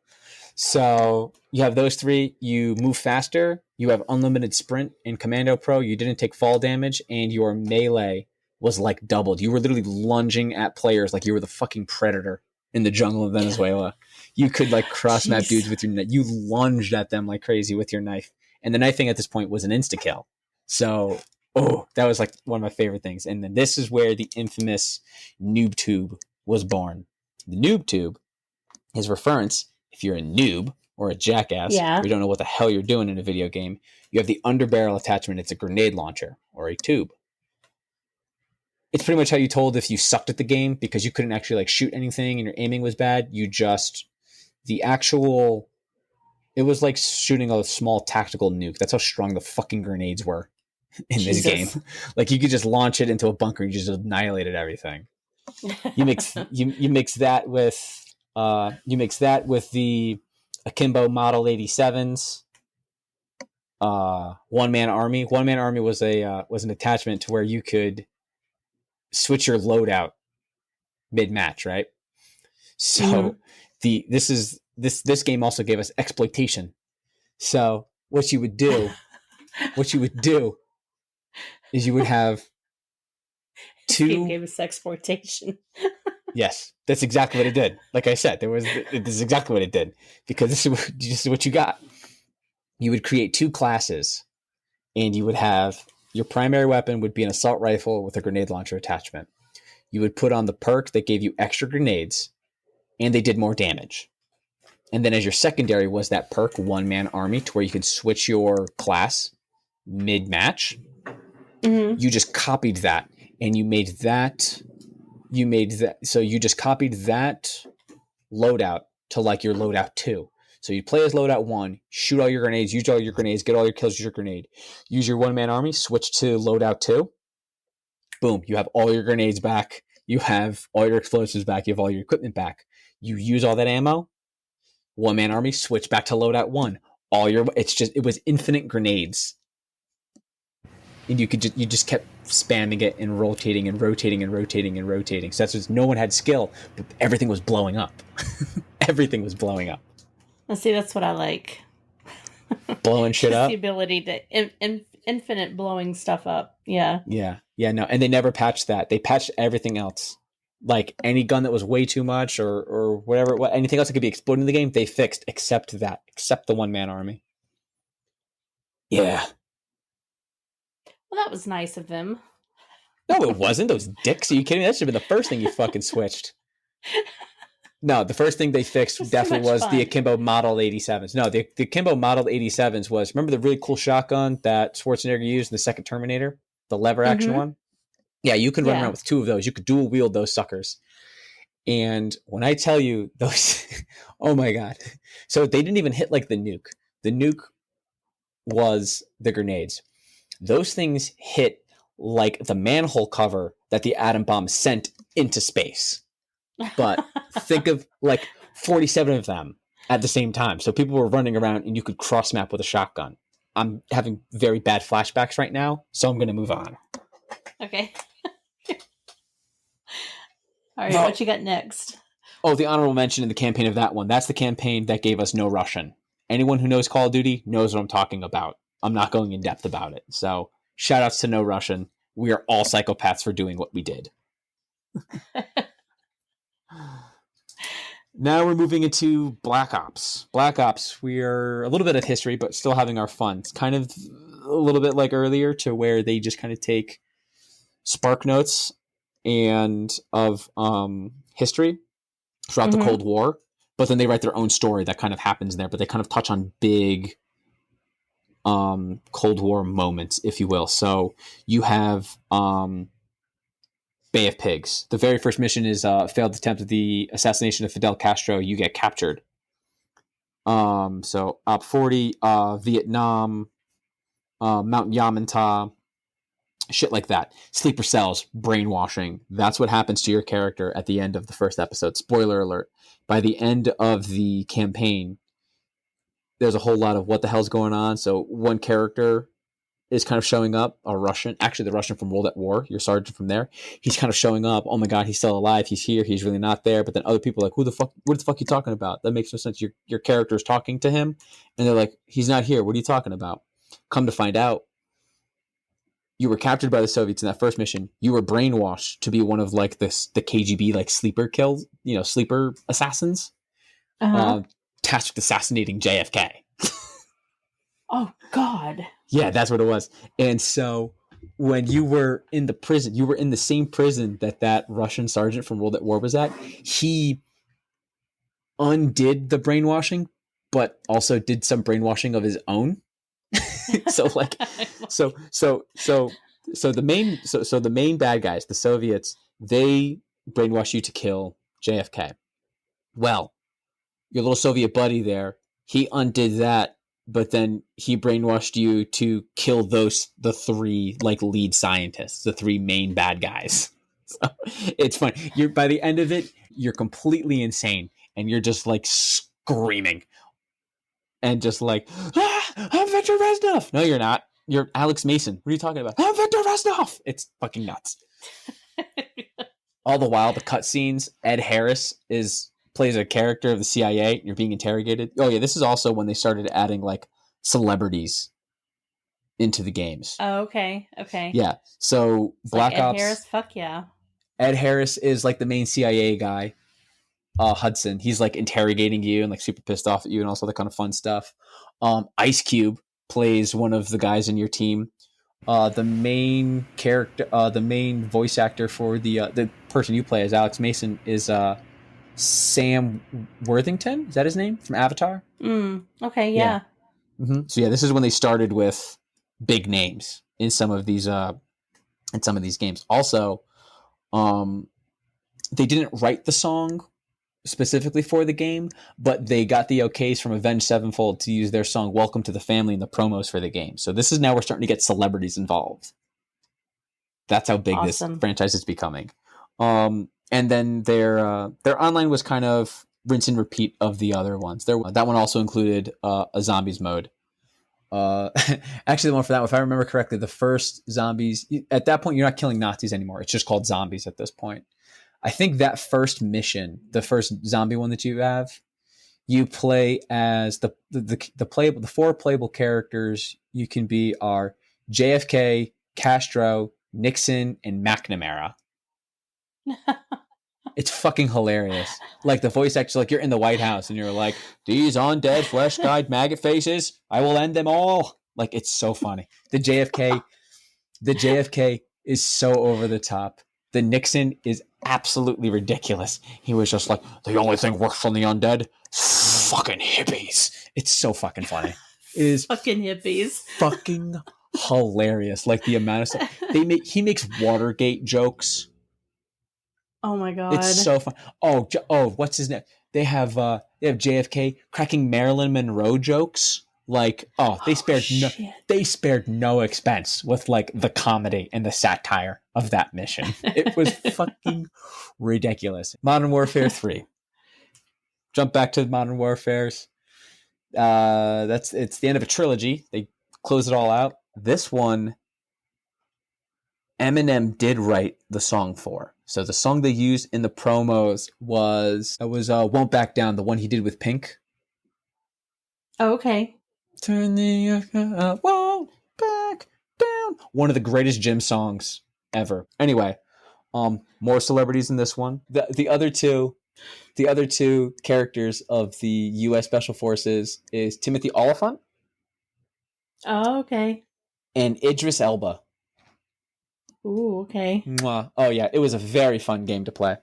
So you have those three. You move faster. You have unlimited sprint in Commando Pro. You didn't take fall damage, and your melee was like doubled. You were literally lunging at players like you were the fucking predator in the jungle of Venezuela. You could like cross map dudes with your knife. You lunged at them like crazy with your knife. And the knifing at this point was an insta kill. So, that was like one of my favorite things. And then this is where the infamous noob tube was born. The noob tube is reference. If you're a noob or a jackass, or you don't know what the hell you're doing in a video game, you have the underbarrel attachment. It's a grenade launcher or a tube. It's pretty much how you told if you sucked at the game because you couldn't actually like shoot anything and your aiming was bad. It was like shooting a small tactical nuke. That's how strong the fucking grenades were in this game. Like you could just launch it into a bunker and just annihilated everything. You mix that with the Akimbo Model 87s. One Man Army. One Man Army was an attachment to where you could switch your loadout mid match, right? So this game also gave us exploitation. So what you would do is you would have two. This game gave us exploitation. Yes, that's exactly what it did. Like I said, this is exactly what it did because this is what you got. You would create two classes, and you would have your primary weapon would be an assault rifle with a grenade launcher attachment. You would put on the perk that gave you extra grenades, and they did more damage. And then as your secondary was that perk, One Man Army, to where you could switch your class mid-match. Mm-hmm. You just copied that, and you made that. So you just copied that loadout to like your loadout 2. So you play as loadout 1, shoot all your grenades, use all your grenades, get all your kills with your grenade. Use your One Man Army, switch to loadout 2. Boom, you have all your grenades back. You have all your explosives back. You have all your equipment back. You use all that ammo. One Man Army, switch back to loadout 1. It was infinite grenades. And you just kept spamming it and rotating and rotating and rotating and rotating. So that's just no one had skill, but everything was blowing up. Everything was blowing up. Let's see, that's what I like. Blowing shit up. The ability to infinite blowing stuff up. Yeah. Yeah. No, and they never patched that. They patched everything else. Like any gun that was way too much or whatever, anything else that could be exploding in the game, they fixed except the One Man Army. Yeah. Well, that was nice of them. No, it wasn't. Those dicks. Are you kidding me? That should have been the first thing you fucking switched. No, the first thing they fixed definitely was the Akimbo Model 87s. No, the Akimbo Model 87s was, remember the really cool shotgun that Schwarzenegger used in the second Terminator? The lever action one? Yeah, you could run around with 2 of those. You could dual wield those suckers. And when I tell you those, oh my God. So they didn't even hit like the nuke. The nuke was the grenades. Those things hit like the manhole cover that the atom bomb sent into space. But think of like 47 of them at the same time. So people were running around and you could cross map with a shotgun. I'm having very bad flashbacks right now, so I'm going to move on. Okay. All right, what you got next? Oh, the honorable mention in the campaign of that one. That's the campaign that gave us no Russian. Anyone who knows Call of Duty knows what I'm talking about. I'm not going in depth about it. So shout outs to no Russian. We are all psychopaths for doing what we did. Now we're moving into Black Ops. Black Ops, we're a little bit of history, but still having our fun. It's kind of a little bit like earlier, to where they just kind of take spark notes and of history throughout the Cold War, but then they write their own story that kind of happens there, but they kind of touch on big Cold War moments, if you will. So you have Bay of Pigs. The very first mission is failed attempt at the assassination of Fidel Castro. You get captured. So Op 40, Vietnam, Mount Yamantau, shit like that. Sleeper cells, brainwashing. That's what happens to your character at the end of the first episode. Spoiler alert. By the end of the campaign, there's a whole lot of what the hell's going on. So one character is kind of showing up, a Russian, actually the Russian from World at War, your sergeant from there. He's kind of showing up. Oh my God, he's still alive. He's here. He's really not there. But then other people are like, what the fuck are you talking about? That makes no sense. Your character is talking to him. And they're like, he's not here. What are you talking about? Come to find out, you were captured by the Soviets in that first mission. You were brainwashed to be one of like the KGB like sleeper kills, sleeper assassins, tasked with assassinating JFK. Oh God. Yeah, that's what it was. And so when you were in the prison, you were in the same prison that Russian sergeant from World at War was at. He undid the brainwashing, but also did some brainwashing of his own. So the main bad guys, the Soviets, they brainwash you to kill JFK. Well, your little Soviet buddy there, he undid that, but then he brainwashed you to kill the three like lead scientists, the three main bad guys. So it's fun. By the end of it, you're completely insane, and you're just like screaming. And just like, I'm Victor Reznov. No, you're not. You're Alex Mason. What are you talking about? I'm Victor Reznov. It's fucking nuts. All the while, the cutscenes, Ed Harris plays a character of the CIA. You're being interrogated. Oh yeah, this is also when they started adding like celebrities into the games. Oh, okay. Yeah. So it's Black like Ed Ops. Harris, fuck yeah. Ed Harris is like the main CIA guy. Hudson, he's like interrogating you and like super pissed off at you and also that kind of fun stuff. Ice Cube plays one of the guys in your team. The main character, the main voice actor for the person you play as Alex Mason is Sam Worthington. Is that his name from Avatar? Okay, yeah. Mm-hmm. So yeah, this is when they started with big names in some of these games. Also, they didn't write the song specifically for the game, but they got the okays from Avenged Sevenfold to use their song Welcome to the Family in the promos for the game. So this is now we're starting to get celebrities involved. That's how big this franchise is becoming. And then their online was kind of rinse and repeat of the other ones. That one also included a zombies mode. Actually, the one for that one, if I remember correctly, the first zombies, at that point, you're not killing Nazis anymore. It's just called zombies at this point. I think that first mission, the first zombie one that you have, you play as the four playable characters you can be are JFK, Castro, Nixon, and McNamara. It's fucking hilarious. Like the voice actor, like you're in the White House and you're like, these undead flesh-dyed maggot faces, I will end them all. Like it's so funny. The JFK is so over the top. The Nixon is absolutely ridiculous. He was just like, the only thing worse on the undead, fucking hippies. It's so fucking funny. It is fucking hippies. Fucking hilarious. Like the amount of stuff he makes Watergate jokes. Oh my God. It's so fun. Oh, what's his name? They have JFK cracking Marilyn Monroe jokes. Like, they spared no expense with like the comedy and the satire of that mission. It was fucking ridiculous. Modern Warfare 3. Jump back to Modern Warfare's. It's the end of a trilogy. They close it all out. This one, Eminem did write the song for. So the song they used in the promos was "Won't Back Down," the one he did with Pink. Oh, okay. Turn the won't back down. One of the greatest gym songs ever. Anyway, more celebrities in this one. The other two characters of the U.S. Special Forces is Timothy Oliphant. Oh, okay. And Idris Elba. Ooh, okay. Mwah. Oh yeah, it was a very fun game to play.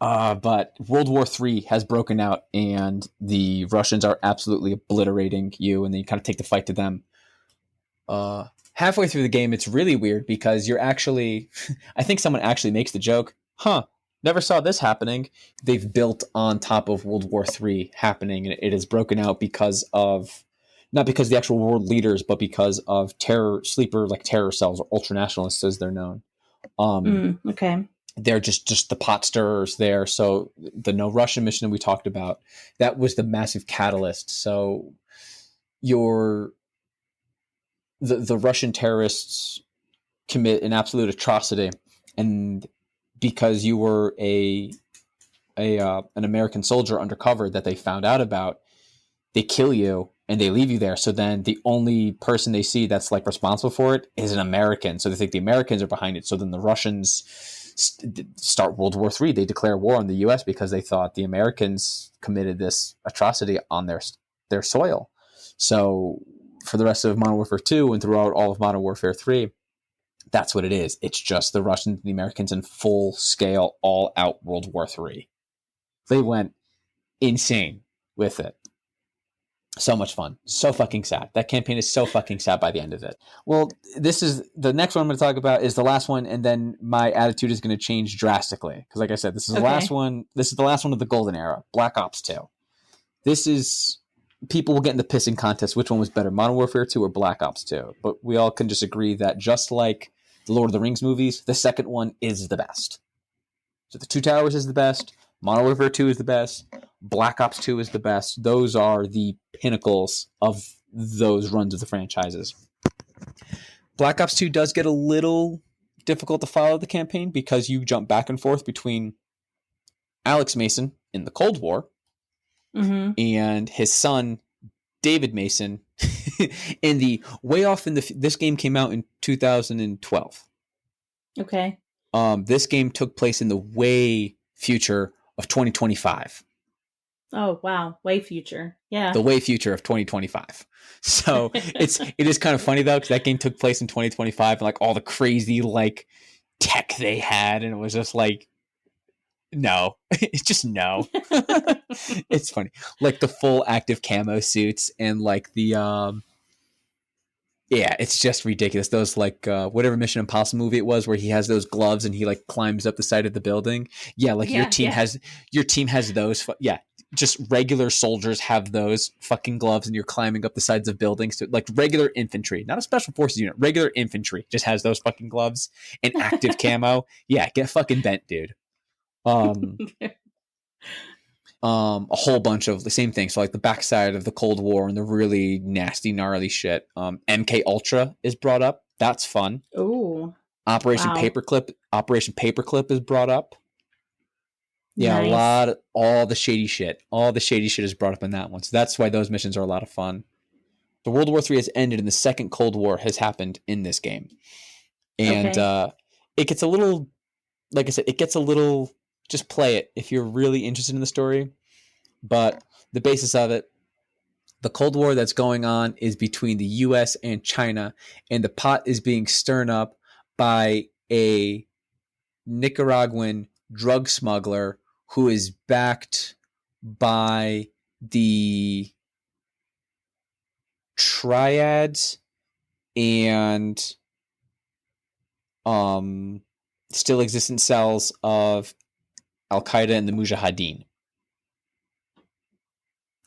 But World War III has broken out, and the Russians are absolutely obliterating you, and then you kind of take the fight to them. Halfway through the game, it's really weird because you're actually... I think someone actually makes the joke, never saw this happening. They've built on top of World War III happening, and it has broken out because of... Not because of the actual world leaders, but because of sleeper cells, or ultranationalists as they're known. Okay. They're just the pot stirrers there. So the No Russian mission that we talked about, that was the massive catalyst. So the Russian terrorists commit an absolute atrocity, and because you were an American soldier undercover that they found out about, they kill you and they leave you there. So then the only person they see that's like responsible for it is an American. So they think the Americans are behind it. So then the Russians start World War III. They declare war on the U.S. because they thought the Americans committed this atrocity on their soil. So for the rest of Modern Warfare 2 and throughout all of Modern Warfare 3, that's what it is. It's just the Russians and the Americans in full scale, all out World War 3. They went insane with it. So much fun. So fucking sad. That campaign is so fucking sad by the end of it. Well, this is the next one I'm going to talk about is the last one, and then my attitude is going to change drastically. Because like I said, this is the last one. This is the last one of the golden era, Black Ops 2. This is... People will get in the pissing contest which one was better, Modern Warfare 2 or Black Ops 2. But we all can just agree that just like the Lord of the Rings movies, the second one is the best. So the Two Towers is the best. Modern Warfare 2 is the best. Black Ops 2 is the best. Those are the pinnacles of those runs of the franchises. Black Ops 2 does get a little difficult to follow the campaign because you jump back and forth between Alex Mason in the Cold War and his son, David Mason, in the way off in the... This game came out in 2012. Okay. This game took place in the way future of 2025. Oh wow, way future. Yeah. The way future of 2025. So it is kind of funny though, because that game took place in 2025 and like all the crazy like tech they had, and it was just like no. It's just no. It's funny. Like the full active camo suits and like the yeah, it's just ridiculous. Those like whatever Mission Impossible movie it was where he has those gloves and he like climbs up the side of the building. Yeah, like your team has those. Yeah, just regular soldiers have those fucking gloves and you're climbing up the sides of buildings. To, like regular infantry, not a special forces unit. Regular infantry just has those fucking gloves and active camo. Yeah, get fucking bent, dude. A whole bunch of the same thing. So like the backside of the Cold War and the really nasty, gnarly shit. MK Ultra is brought up. That's fun. Ooh. Operation Paperclip is brought up. Yeah, nice. all the shady shit. All the shady shit is brought up in that one. So that's why those missions are a lot of fun. The World War III has ended and the second Cold War has happened in this game. And it gets a little, like I said, just play it if you're really interested in the story. But the basis of it, the Cold War that's going on is between the U.S. and China, and the pot is being stirred up by a Nicaraguan drug smuggler who is backed by the triads and still existent cells of Al-Qaeda and the Mujahideen.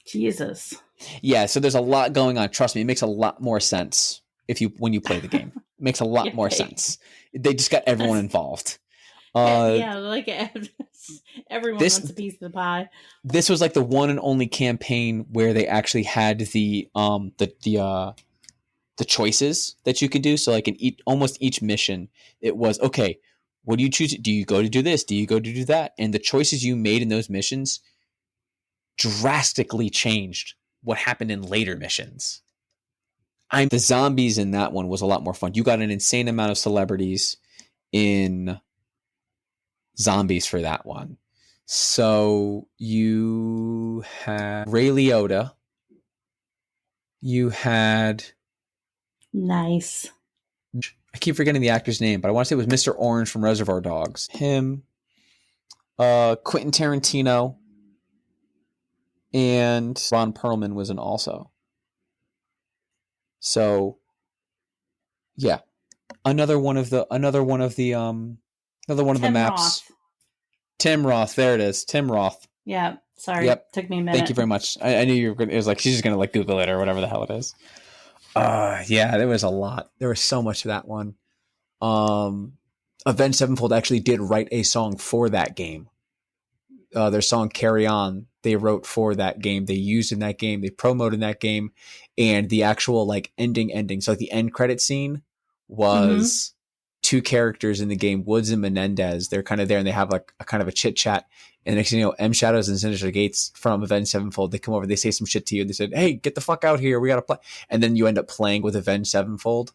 Jesus. Yeah, so there's a lot going on. Trust me, it makes a lot more sense when you play the game. It makes a lot more sense. They just got everyone involved. Yeah, like everyone wants a piece of the pie. This was like the one and only campaign where they actually had the choices that you could do. So like in almost each mission, it was okay. What do you choose? Do you go to do this? Do you go to do that? And the choices you made in those missions drastically changed what happened in later missions. The zombies in that one was a lot more fun. You got an insane amount of celebrities in zombies for that one. So you had Ray Liotta. You had... Nice. I keep forgetting the actor's name, but I want to say it was Mr. Orange from Reservoir Dogs. Him, Quentin Tarantino, and Ron Perlman was in also. So, yeah, another one of the maps. Roth. Tim Roth, there it is. Tim Roth. Yeah, sorry. Yep. Took me a minute. Thank you very much. I knew you were gonna. It was like she's just gonna like Google it or whatever the hell it is. Yeah, there was a lot. There was so much of that one. Avenged Sevenfold actually did write a song for that game. Their song "Carry On" they wrote for that game. They used in that game. They promoted in that game, and the actual like ending. So like the end credit scene was two characters in the game, Woods and Menendez. They're kind of there, and they have like a kind of a chit chat. And next thing you know, M Shadows and Sinister Gates from Avenged Sevenfold, they come over, they say some shit to you, and they said, "Hey, get the fuck out here, we gotta play." And then you end up playing with Avenged Sevenfold.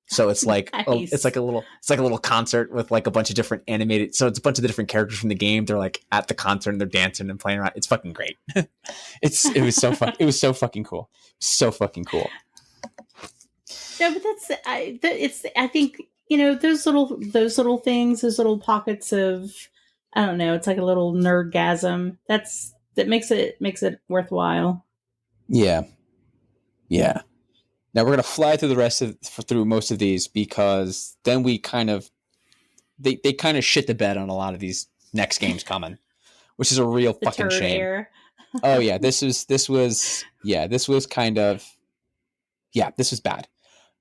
So it's like nice. It's like a little concert with like a bunch of different animated. So it's a bunch of the different characters from the game. They're like at the concert and they're dancing and playing around. It's fucking great. It was so fun. It was so fucking cool. So fucking cool. No, but I think those little things, those little pockets of, I don't know. It's like a little nerdgasm. That makes it worthwhile. Yeah. Yeah. Now we're gonna fly through most of these because then we kind of they kind of shit the bed on a lot of these next games coming, which is a real fucking shame. Oh yeah, this was bad.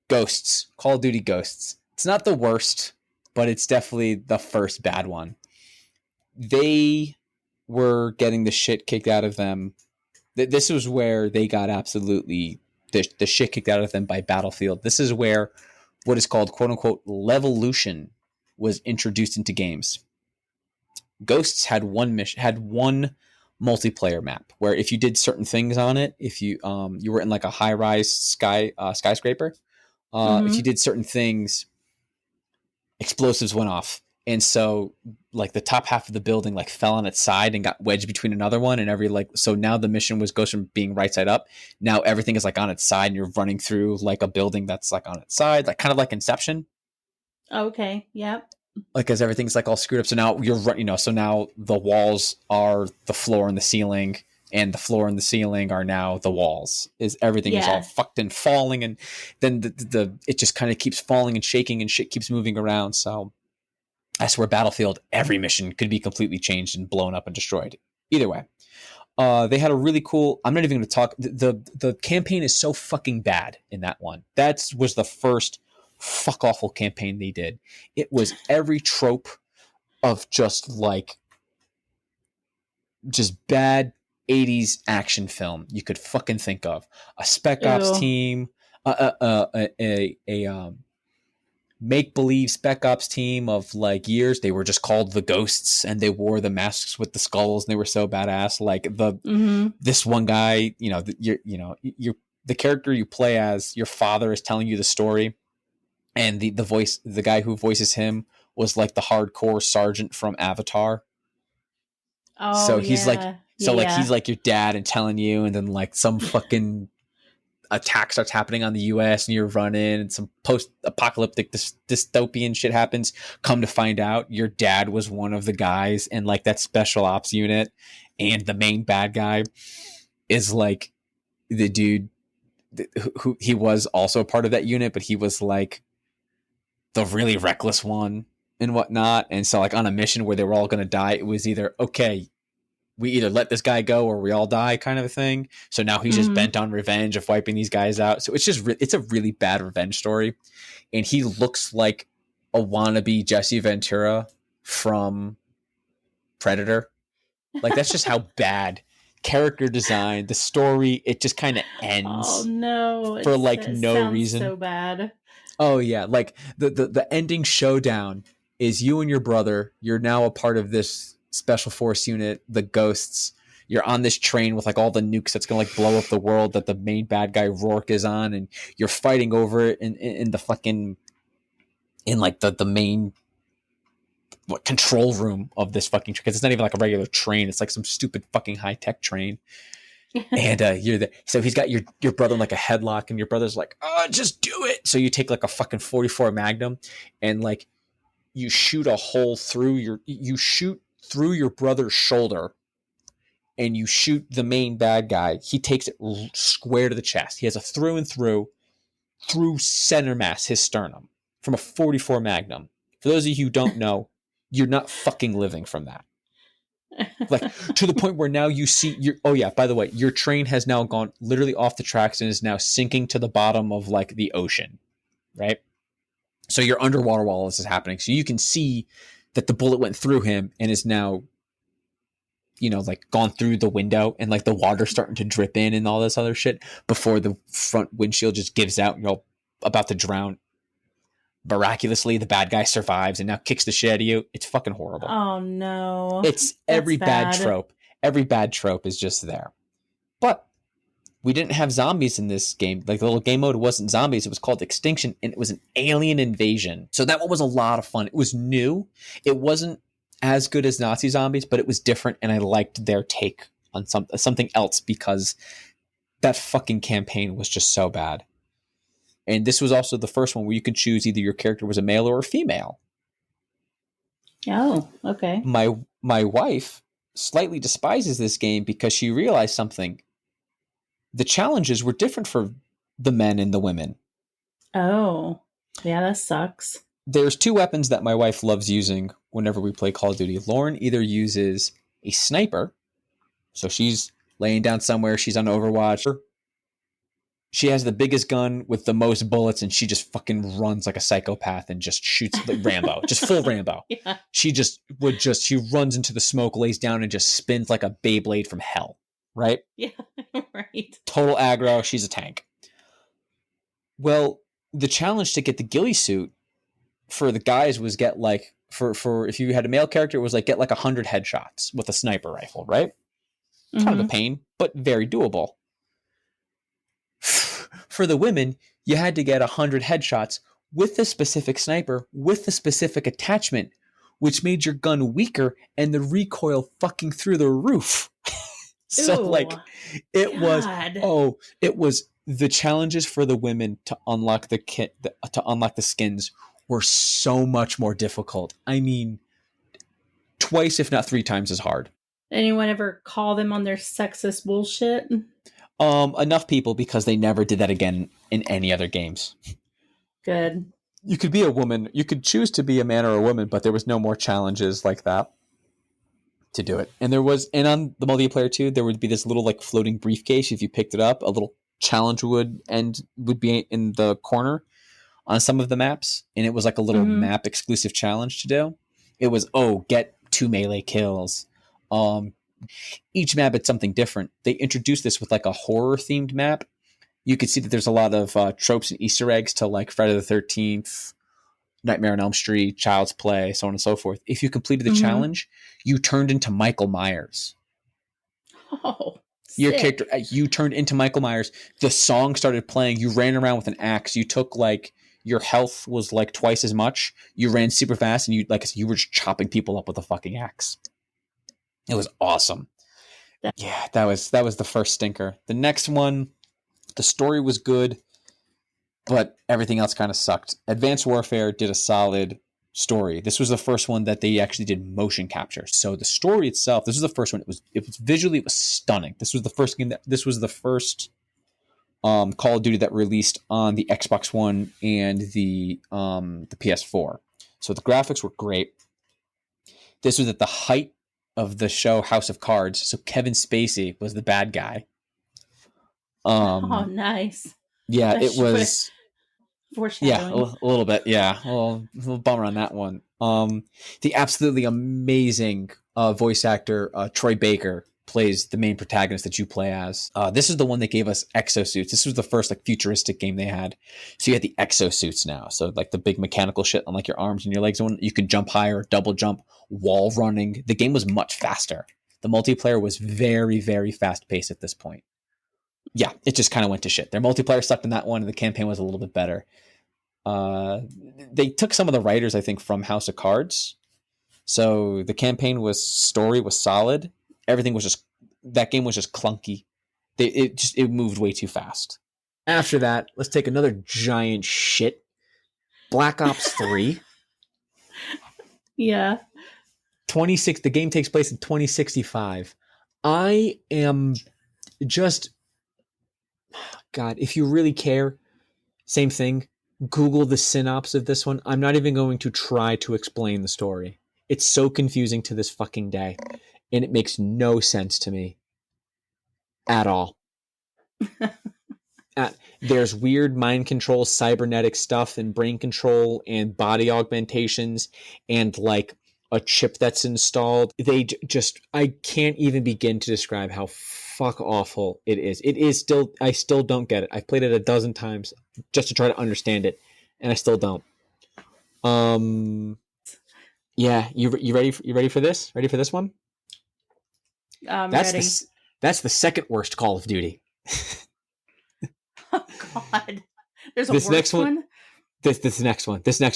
Ghosts, Call of Duty Ghosts. It's not the worst, but it's definitely the first bad one. They were getting the shit kicked out of them. This was where they got absolutely the shit kicked out of them by Battlefield. This is where what is called quote unquote levolution was introduced into games. Ghosts had one multiplayer map where if you did certain things on it, if you were in like a high rise skyscraper, if you did certain things, explosives went off. And so like the top half of the building like fell on its side and got wedged between another one, and so now the mission goes from being right side up. Now everything is like on its side and you're running through like a building that's like on its side, like kind of like Inception. Okay. Yep. Like as everything's like all screwed up. So now so now the walls are the floor and the ceiling, and the floor and the ceiling are now the walls. Everything is all fucked and falling, and then it just kind of keeps falling and shaking and shit keeps moving around. So I swear Battlefield, every mission could be completely changed and blown up and destroyed. Either way. They had a really cool, I'm not even going to talk, the campaign is so fucking bad in that one. That was the first fuck awful campaign they did. It was every trope of just bad 80s action film you could fucking think of. A Spec Ops team, a make-believe Spec Ops team of like years. They were just called the Ghosts, and they wore the masks with the skulls, and they were so badass. Like this one guy, the character you play as, your father is telling you the story, and the guy who voices him was like the hardcore sergeant from Avatar. Oh, so he's he's like your dad and telling you, and then like some fucking attack starts happening on the US and you're running, and some post-apocalyptic dystopian shit happens. Come to find out your dad was one of the guys in like that special ops unit, and the main bad guy is like the dude who he was also a part of that unit, but he was like the really reckless one and whatnot. And so like on a mission where they were all going to die, it was either, okay, we either let this guy go or we all die kind of a thing. So now he's just bent on revenge of wiping these guys out. So it's just, it's a really bad revenge story. And he looks like a wannabe Jesse Ventura from Predator. Like that's just how bad character design, the story, it just kind of ends. Oh no. For like no reason. So bad. Oh yeah. Like the ending showdown is you and your brother. You're now a part of this special force unit, the Ghosts. You're on this train with like all the nukes that's gonna like blow up the world that the main bad guy Rourke is on, and you're fighting over it in the fucking in like the main control room of this fucking train, because it's not even like a regular train. It's like some stupid fucking high tech train. And you're there. So he's got your brother in like a headlock, and your brother's like, "Oh, just do it." So you take like a fucking 44 Magnum, and like you shoot a hole through you shoot through your brother's shoulder, and you shoot the main bad guy. He takes it square to the chest. He has a through and through center mass, his sternum, from a 44 Magnum. For those of you who don't know, you're not fucking living from that. Like, to the point where now you see oh yeah, by the way, your train has now gone literally off the tracks and is now sinking to the bottom of like the ocean, right? So you're underwater while this is happening. So you can see that the bullet went through him and is now, like gone through the window, and like the water's starting to drip in and all this other shit before the front windshield just gives out and you're about to drown. Miraculously, the bad guy survives and now kicks the shit out of you. It's fucking horrible. Oh no. It's every bad trope. Every bad trope is just there. But we didn't have zombies in this game. Like, the little game mode wasn't zombies. It was called Extinction, and it was an alien invasion. So that one was a lot of fun. It was new. It wasn't as good as Nazi zombies, but it was different, and I liked their take on something else, because that fucking campaign was just so bad. And this was also the first one where you could choose either your character was a male or a female. Oh, okay. My wife slightly despises this game because she realized something. The challenges were different for the men and the women. Oh, yeah, that sucks. There's two weapons that my wife loves using whenever we play Call of Duty. Lauren either uses a sniper, so she's laying down somewhere, she's on Overwatch. She has the biggest gun with the most bullets, and she just fucking runs like a psychopath and just shoots like Rambo, just full Rambo. Yeah. She runs into the smoke, lays down, and just spins like a Beyblade from hell, right? Yeah, right. Total aggro, she's a tank. Well, the challenge to get the ghillie suit for the guys was get like, for if you had a male character, it was like get like 100 headshots with a sniper rifle, right? Mm-hmm. Kind of a pain, but very doable. For the women, you had to get 100 headshots with the specific sniper, with the specific attachment, which made your gun weaker and the recoil fucking through the roof. So, like, it was the challenges for the women to unlock the kit, to unlock the skins were so much more difficult. I mean, twice, if not 3 times as hard. Anyone ever call them on their sexist bullshit? Enough people, because they never did that again in any other games. Good. You could be a woman. You could choose to be a man or a woman, but there was no more challenges like that to do it. And on the multiplayer too, there would be this little like floating briefcase. If you picked it up, a little challenge would be in the corner on some of the maps, and it was like a little map exclusive challenge to do. It was get 2 melee kills. Each map had something different. They introduced this with like a horror themed map. You could see that there's a lot of tropes and Easter eggs to like Friday the 13th, Nightmare on Elm Street, Child's Play, so on and so forth. If you completed the challenge, you turned into Michael Myers. Oh, your sick. character, you turned into Michael Myers. The song started playing. You ran around with an axe. You took like, your health was like twice as much. You ran super fast, and you were just chopping people up with a fucking axe. It was awesome. Yeah, that was the first stinker. The next one, the story was good, but everything else kind of sucked. Advanced Warfare did a solid story. This was the first one that they actually did motion capture. So the story itself, this was the first one. It was visually stunning. This was the first game this was the first Call of Duty that released on the Xbox One and the PS4. So the graphics were great. This was at the height of the show House of Cards. So Kevin Spacey was the bad guy. Oh, nice. Yeah, it was. Foreshadowing. Yeah, a little bit. Yeah, a little bummer on that one. The absolutely amazing voice actor Troy Baker plays the main protagonist that you play as. This is the one that gave us exosuits. This was the first like futuristic game they had. So you had the exosuits now. So like the big mechanical shit on like your arms and your legs. You could jump higher, double jump, wall running. The game was much faster. The multiplayer was very, very fast paced at this point. Yeah, it just kind of went to shit. Their multiplayer sucked in that one, and the campaign was a little bit better. They took some of the writers, I think, from House of Cards. So the story was solid. Everything was that game was just clunky. It moved way too fast. After that, let's take another giant shit. Black Ops 3. Yeah. The game takes place in 2065. I am just, God, if you really care, same thing. Google the synopsis of this one. I'm not even going to try to explain the story. It's so confusing to this fucking day, and it makes no sense to me at all. There's weird mind control, cybernetic stuff, and brain control, and body augmentations, and like a chip that's installed. I can't even begin to describe how fuck awful it is. I still don't get it. I've played it a dozen times just to try to understand it, and I still don't. Yeah, you ready? You ready for this? Ready for this one? Ready. That's the second worst Call of Duty. Oh God, there's a worse one. This next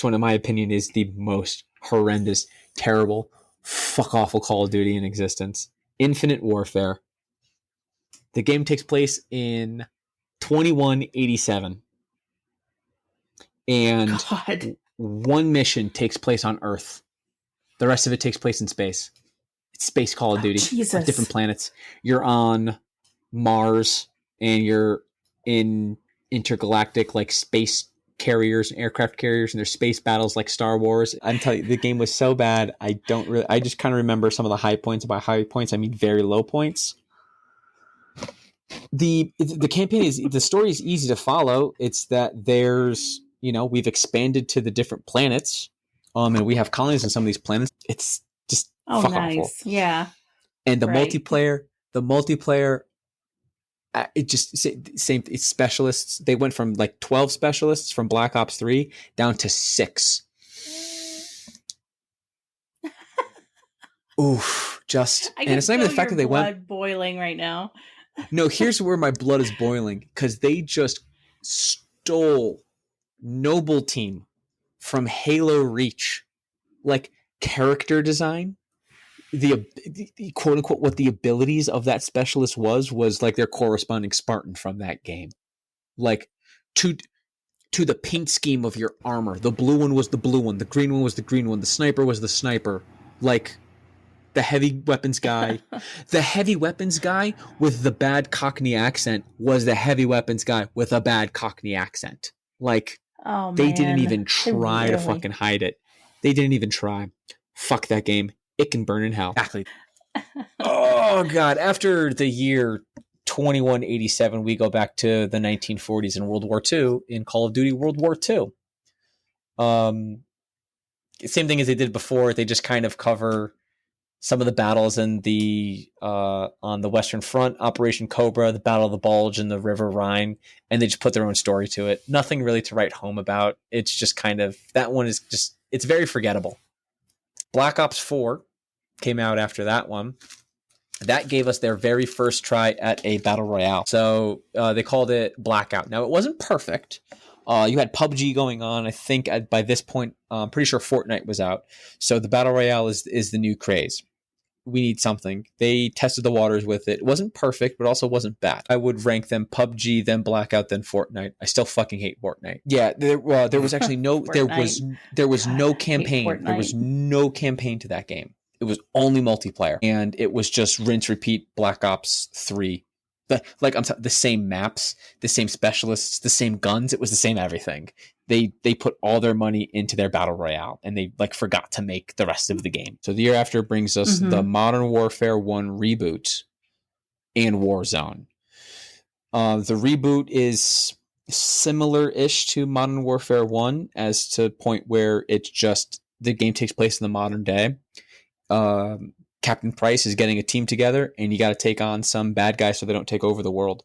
one, in my opinion, is the most horrendous, terrible, fuck awful Call of Duty in existence. Infinite Warfare. The game takes place in 2187. And God. One mission takes place on Earth. The rest of it takes place in space. It's space Call of Duty. Jesus. Different planets. You're on Mars, and you're in intergalactic like space carriers and aircraft carriers, and there's space battles like Star Wars. I'm telling you, the game was so bad. I just kind of remember some of the high points. By high points, I mean very low points. The campaign the story is easy to follow. It's that we've expanded to the different planets, and we have colonies on some of these planets. It's just fuck nice. awful. Yeah. And the multiplayer, it just same. It's specialists. They went from like 12 specialists from Black Ops 3 down to 6. Oof! And it's not even the fact that they went boiling right now. No, here's where my blood is boiling, because they just stole Noble Team from Halo Reach, like character design. The quote unquote what the abilities of that specialist was like their corresponding Spartan from that game, like to the paint scheme of your armor. The blue one was the blue one, the green one was the green one, the sniper was the sniper, like the heavy weapons guy. The heavy weapons guy with the bad Cockney accent was the heavy weapons guy with a bad Cockney accent. Like, they didn't even try to fucking hide it. They didn't even try. Fuck that game. It can burn in hell. Exactly. Oh, God. After the year 2187, we go back to the 1940s and World War II in Call of Duty World War II. Same thing as they did before. They just kind of cover some of the battles in on the Western Front, Operation Cobra, the Battle of the Bulge, and the River Rhine, and they just put their own story to it. Nothing really to write home about. It's just kind of, that one is just, it's very forgettable. Black Ops 4 came out after that one. That gave us their very first try at a battle royale. So they called it Blackout. Now, it wasn't perfect. You had PUBG going on. I think by this point, I'm pretty sure Fortnite was out. So the battle royale is the new craze. We need something. They tested the waters with it. It wasn't perfect, but also wasn't bad. I would rank them PUBG, then Blackout, then Fortnite. I still fucking hate Fortnite. Yeah, there was actually no there was no campaign. There was no campaign to that game. It was only multiplayer, and it was just rinse repeat Black Ops 3. The same maps, the same specialists, the same guns. It was the same everything. They put all their money into their battle royale, and they forgot to make the rest of the game. So the year after brings us the Modern Warfare 1 reboot and Warzone. The reboot is similar-ish to Modern Warfare 1 as to the point where it's just the game takes place in the modern day. Captain Price is getting a team together, and you got to take on some bad guy so they don't take over the world.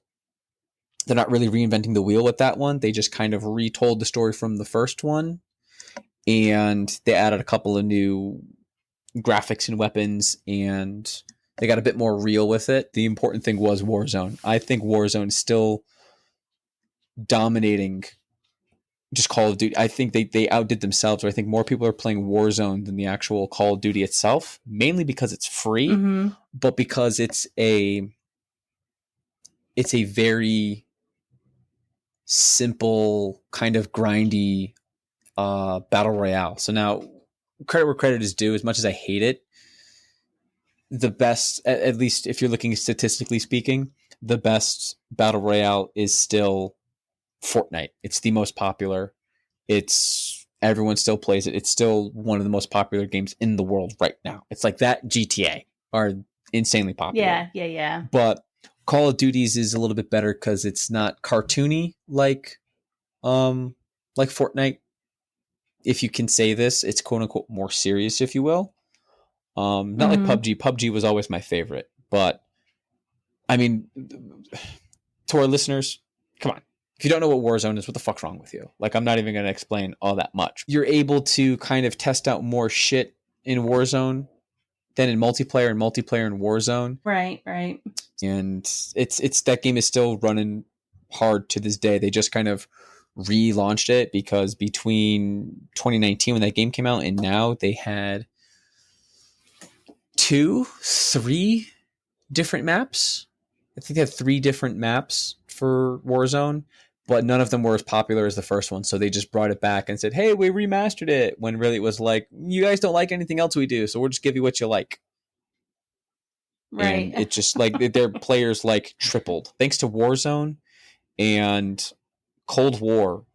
They're not really reinventing the wheel with that one. They just kind of retold the story from the first one, and they added a couple of new graphics and weapons, and they got a bit more real with it. The important thing was Warzone. I think Warzone is still dominating just Call of Duty. I think they outdid themselves. Or I think more people are playing Warzone than the actual Call of Duty itself, mainly because it's free, but because it's a very simple kind of grindy battle royale. So now, credit where credit is due. As much as I hate it, the best, at least if you're looking statistically speaking, the best battle royale is still Fortnite. It's the most popular. Everyone still plays it. It's still one of the most popular games in the world right now. It's like that. GTA are insanely popular. Yeah. But Call of Duty's is a little bit better because it's not cartoony like Fortnite. If you can say this, it's quote unquote more serious, if you will. Not like PUBG. PUBG was always my favorite, but I mean, to our listeners, come on. If you don't know what Warzone is, what the fuck's wrong with you? Like, I'm not even going to explain all that much. You're able to kind of test out more shit in Warzone than in multiplayer in Warzone. Right. And it's that game is still running hard to this day. They just kind of relaunched it because between 2019 when that game came out and now they had 3 different maps. I think they have 3 different maps for Warzone, but none of them were as popular as the first one. So they just brought it back and said, hey, we remastered it, when really it was like, you guys don't like anything else we do, so we'll just give you what you like. Right. And it just like their players like tripled thanks to Warzone and Cold War,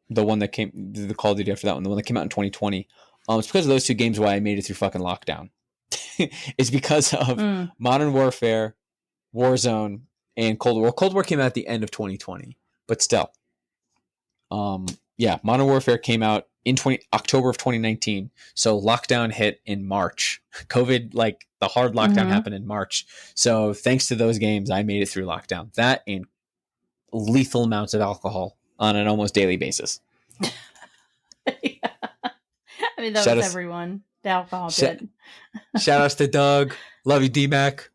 the one that came, the Call of Duty after that one, the one that came out in 2020. It's because of those 2 games why I made it through fucking lockdown. It's because of Modern Warfare, Warzone, and Cold War. Cold War came out at the end of 2020, but still. Modern Warfare came out in October of 2019. So lockdown hit in March. COVID, like the hard lockdown happened in March. So thanks to those games, I made it through lockdown. That and lethal amounts of alcohol on an almost daily basis. Yeah. I mean, that was everyone. The alcohol bit. Shout outs to Doug. Love you, D-Mac.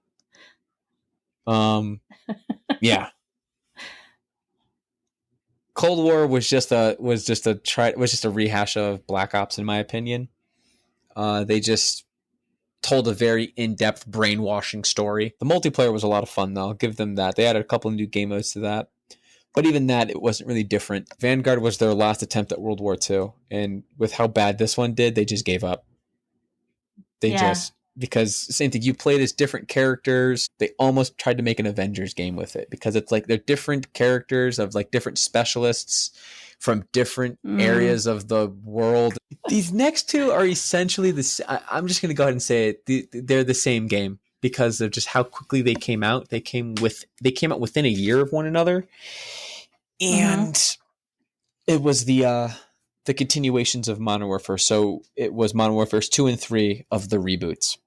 Yeah. Cold War was just a rehash of Black Ops, in my opinion. They just told a very in-depth brainwashing story. The multiplayer was a lot of fun, though. I'll give them that. They added a couple of new game modes to that. But even that, it wasn't really different. Vanguard was their last attempt at World War II. And with how bad this one did, they just gave up. Because same thing, you played as different characters. They almost tried to make an Avengers game with it because it's like they're different characters of like different specialists from different areas of the world. These next 2 are essentially I'm just going to go ahead and say it. They're the same game because of just how quickly they came out. They came out within a year of one another. And it was the continuations of Modern Warfare. So it was Modern Warfare 2 and 3 of the reboots.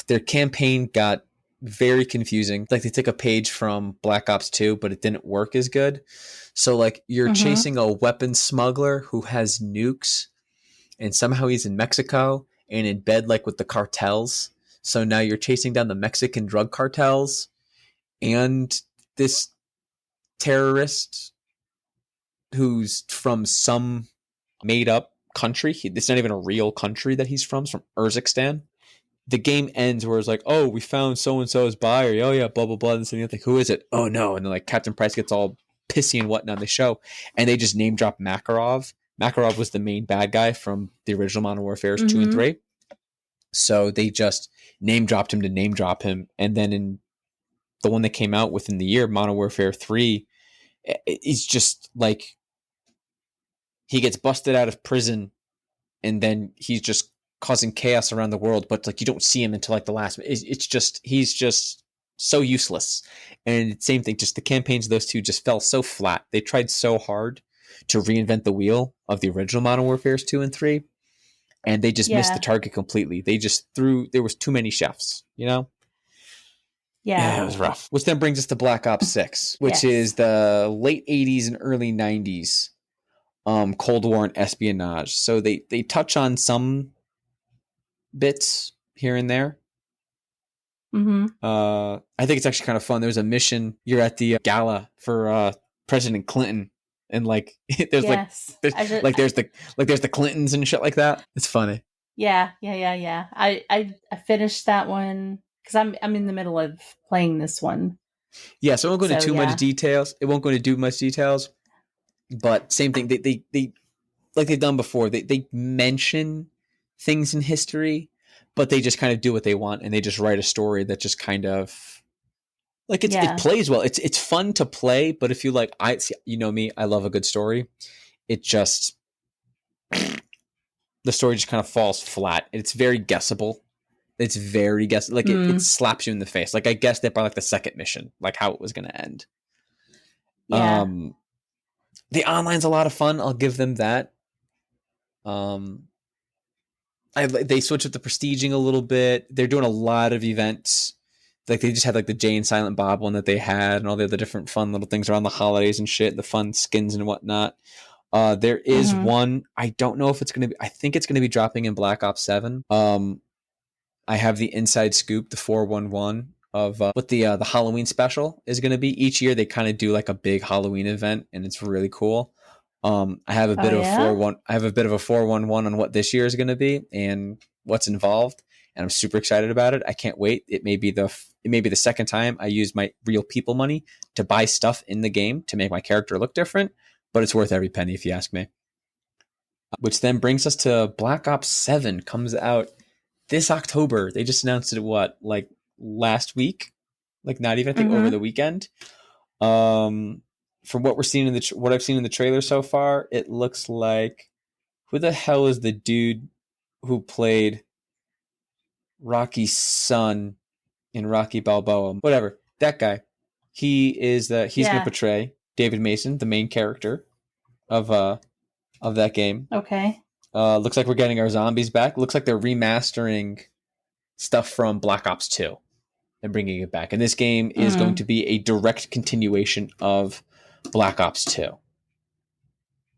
Their campaign got very confusing. Like they took a page from Black Ops 2, but it didn't work as good. So like you're chasing a weapons smuggler who has nukes, and somehow he's in Mexico and in bed like with the cartels. So now you're chasing down the Mexican drug cartels and this terrorist who's from some made up country. It's not even a real country that he's from Urzikstan. The game ends where it's like, oh, we found so-and-so's buyer. Oh, yeah, blah, blah, blah. And so you're like, who is it? Oh, no. And then like Captain Price gets all pissy and whatnot on the show. And they just name drop Makarov. Makarov was the main bad guy from the original Modern Warfare 2 and 3. So they just name dropped him to name drop him. And then in the one that came out within the year, Modern Warfare 3, it's just like he gets busted out of prison and then he's just causing chaos around the world, but like you don't see him until like the last. It's just he's just so useless. And same thing, just the campaigns of those 2 just fell so flat. They tried so hard to reinvent the wheel of the original Modern Warfare 2 and 3, and they just missed the Yeah. target completely. They just threw. There was too many chefs. You know. Yeah. Yeah, it was rough. Which then brings us to Black Ops 6, which is Yes. the late 80s and early 90s Cold War and espionage. So they touch on some bits here and there. Mm-hmm. I think it's actually kind of fun. There's a mission. You're at the gala for President Clinton, and like there's like Yes. there's I just, like there's the Clintons and shit like that. It's funny. yeah. I finished that one because I'm in the middle of playing this one. Yeah, so I won't go into So too much yeah. details. It won't go into too much details, but same thing. They like they've done before. They mention things in history, but they just kind of do what they want, and they just write a story that just kind of like it Yeah. plays well. It's fun to play, but if you like, you know me, I love a good story. It just the story just kind of falls flat. It's very guessable. It's very guess like it Mm, slaps you in the face. Like I guessed it by like the second mission, like how it was going to end. yeah. Um, the online's a lot of fun. I'll give them that. Um, they switch up the prestiging a little bit. They're doing a lot of events. Like they just had like the Jay and Silent Bob one that they had, and all the other different fun little things around the holidays and shit, the fun skins and whatnot. There is Mm-hmm. one. I don't know if it's going to be. I think it's going to be dropping in Black Ops 7. I have the inside scoop, the 411 of what the Halloween special is going to be. Each year they kind of do like a big Halloween event, and it's really cool. I have a Oh bit of a yeah. 4-1. I have a bit of a 411 on what this year is going to be and what's involved, and I'm super excited about it. I can't wait. It may be the second time I use my real people money to buy stuff in the game to make my character look different, but it's worth every penny if you ask me. Which then brings us to Black Ops 7 comes out this October. They just announced it like last week, like not even I think over Mm-hmm. the weekend. From what we're seeing in what I've seen in the trailer so far, it looks like who the hell is the dude who played Rocky's son in Rocky Balboa? Whatever, that guy. He's going to Yeah. portray David Mason, the main character of that game. Okay. Looks like we're getting our zombies back. Looks like they're remastering stuff from Black Ops 2 and bringing it back. And this game is going Mm. to be a direct continuation of Black Ops 2.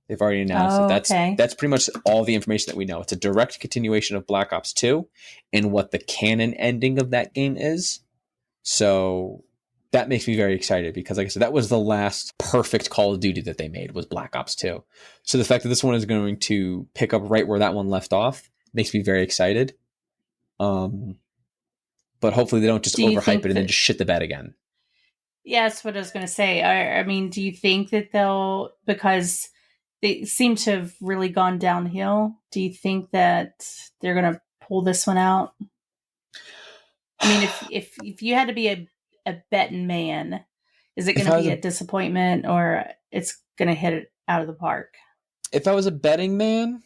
They've already announced it. Oh, That's okay. that's pretty much all the information that we know. It's a direct continuation of Black Ops 2 and what the canon ending of that game is. So that makes me very excited because, like I said, that was the last perfect Call of Duty that they made was Black Ops 2. So the fact that this one is going to pick up right where that one left off makes me very excited. But hopefully they don't just Do you overhype think it and then that? just shit the bed again. Yeah, that's what I was going to say. I mean, do you think that they'll, because they seem to have really gone downhill? Do you think that they're going to pull this one out? I mean, if you had to be a betting man, is it if going to I was be a a disappointment or it's going to hit it out of the park? if I was a betting man,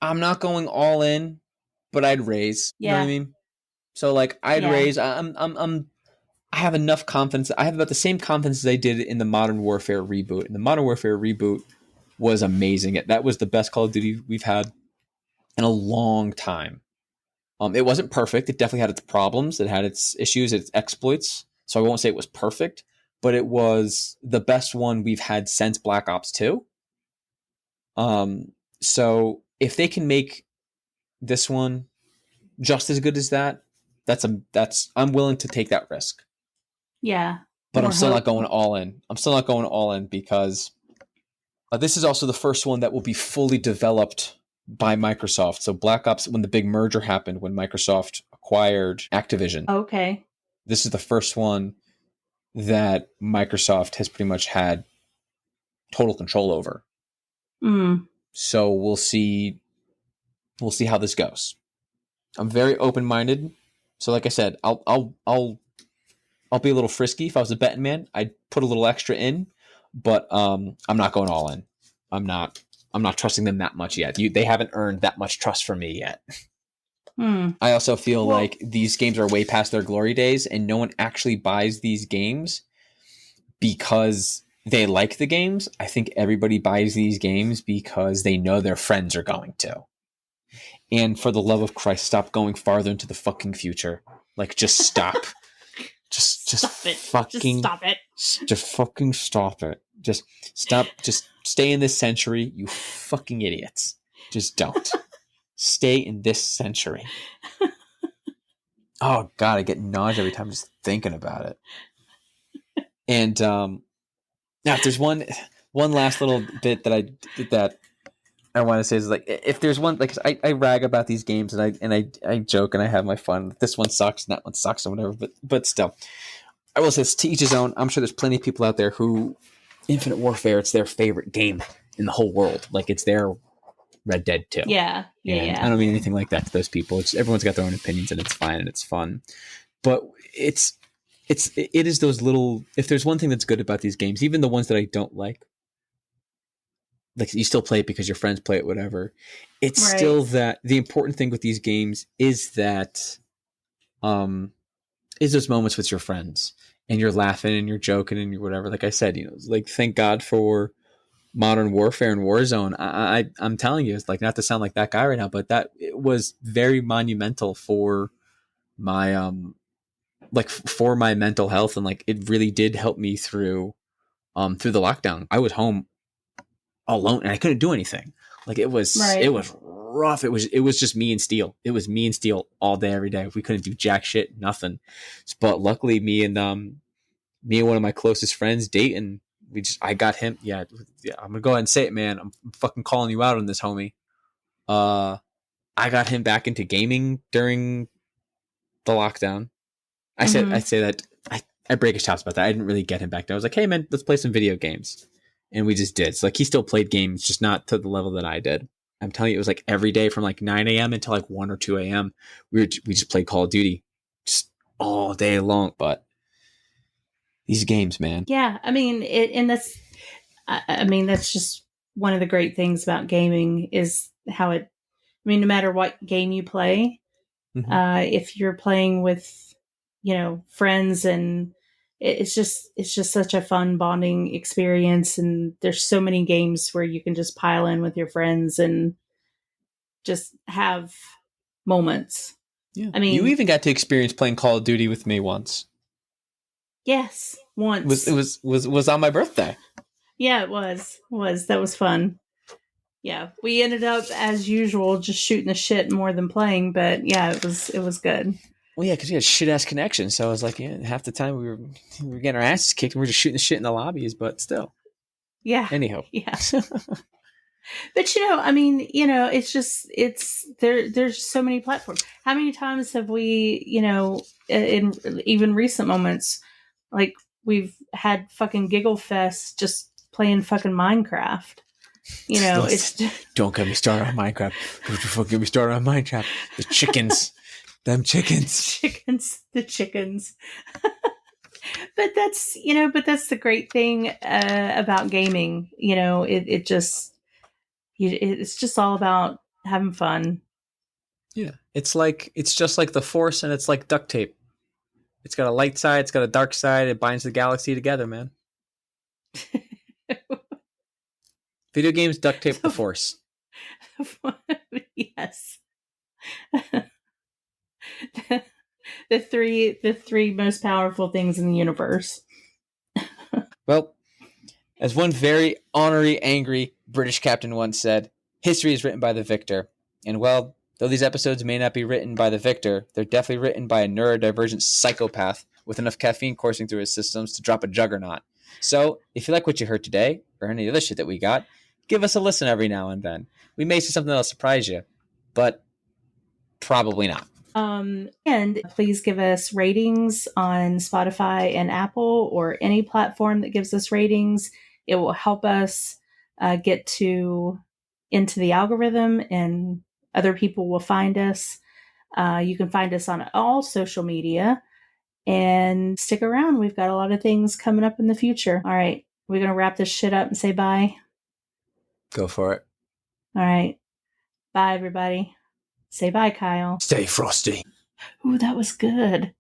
I'm not going all in, but I'd raise. You know what I Yeah, mean? So like I'd yeah. raise. I have enough confidence. I have about the same confidence as I did in the Modern Warfare reboot. And the Modern Warfare reboot was amazing. That was the best Call of Duty we've had in a long time. It wasn't perfect. It definitely had its problems. It had its issues, its exploits. So I won't say it was perfect, but it was the best one we've had since Black Ops 2. So if they can make this one just as good as that, that's I'm willing to take that risk. Yeah. But I'm More still not hope. going all in. I'm still not going all in because this is also the first one that will be fully developed by Microsoft. So Black Ops, when the big merger happened, when Microsoft acquired Activision, Okay. this is the first one that Microsoft has pretty much had total control over. Mm. So we'll see how this goes. I'm very open minded. So like I said, I'll be a little frisky. If I was a betting man, I'd put a little extra in, but I'm not going all in. I'm not trusting them that much yet. They haven't earned that much trust from me yet. Mm. I also feel Well, like these games are way past their glory days, and no one actually buys these games because they like the games. I think everybody buys these games because they know their friends are going to. And for the love of Christ, stop going farther into the fucking future. Like, just stop. just Stop it. fucking Just stop it. Just fucking stop it. Just stop. Just stay in this century, you fucking idiots. Just don't. Stay in this century. Oh god, I get nausea every time just thinking about it. And now, if there's one last little bit that I want to say is, like, if there's one, like, I rag about these games and I joke and I have my fun. This one sucks, and that one sucks, or whatever. But still, I will say, it's to each his own. I'm sure there's plenty of people out there who Infinite Warfare, it's their favorite game in the whole world. Like, it's their Red Dead 2. Yeah. And I don't mean anything like that to those people. Everyone's got their own opinions, and it's fine and it's fun. But it is those little. If there's one thing that's good about these games, even the ones that I don't like you still play it because your friends play it, whatever. It's right. Still that the important thing with these games is that, is those moments with your friends, and you're laughing and you're joking and you're whatever. Like I said, like, thank God for Modern Warfare and Warzone. I'm telling you, it's like, not to sound like that guy right now, but that it was very monumental for my for my mental health, and like, it really did help me through the lockdown. I was home alone and I couldn't do anything. Like, it was rough. It was just me and Steel. It was me and Steel all day, every day. We couldn't do jack shit, nothing. But luckily, me and one of my closest friends, Dayton, I got him. Yeah, I'm gonna go ahead and say it, man. I'm fucking calling you out on this, homie. I got him back into gaming during the lockdown. I say that I break his chops about that. I didn't really get him back. I was like, hey man, let's play some video games. And we just did. So, like, he still played games, just not to the level that I did. I'm telling you, it was like every day from like 9 a.m. until like 1 or 2 a.m. We just played Call of Duty just all day long. But these games, man. Yeah, I mean, that's just one of the great things about gaming is how it. I mean, no matter what game you play, if you're playing with, friends, and it's just such a fun bonding experience. And there's so many games where you can just pile in with your friends and just have moments. Yeah, I mean, you even got to experience playing Call of Duty with me once. Yes, once. It was on my birthday. Yeah, it was. That was fun. Yeah, we ended up, as usual, just shooting the shit more than playing. But yeah, it was good. Well, yeah, because we had shit ass connection. So I was like, yeah, half the time we were getting our asses kicked, and we were just shooting the shit in the lobbies. But still, yeah. Anyhow, yeah. But I mean, it's there's so many platforms. How many times have we, in even recent moments, like, we've had fucking giggle fest just playing fucking Minecraft. It's don't get me started on Minecraft. Don't get me started on Minecraft. The chickens. Them chickens. The chickens. But that's the great thing about gaming. It's just all about having fun. Yeah. It's just like the Force, and it's like duct tape. It's got a light side, it's got a dark side, it binds the galaxy together, man. Video games duct tape the Force. Yes. the three most powerful things in the universe. Well, as one very ornery, angry British captain once said, history is written by the victor. And well, though these episodes may not be written by the victor, they're definitely written by a neurodivergent psychopath with enough caffeine coursing through his systems to drop a juggernaut. So, if you like what you heard today, or any other shit that we got, give us a listen every now and then. We may say something that'll surprise you, but probably not. And please give us ratings on Spotify and Apple, or any platform that gives us ratings. It will help us get into the algorithm, and other people will find us. You can find us on all social media, and stick around. We've got a lot of things coming up in the future. All right. We're going to wrap this shit up and say bye. Go for it. All right. Bye, everybody. Say bye, Kyle. Stay frosty. Ooh, that was good.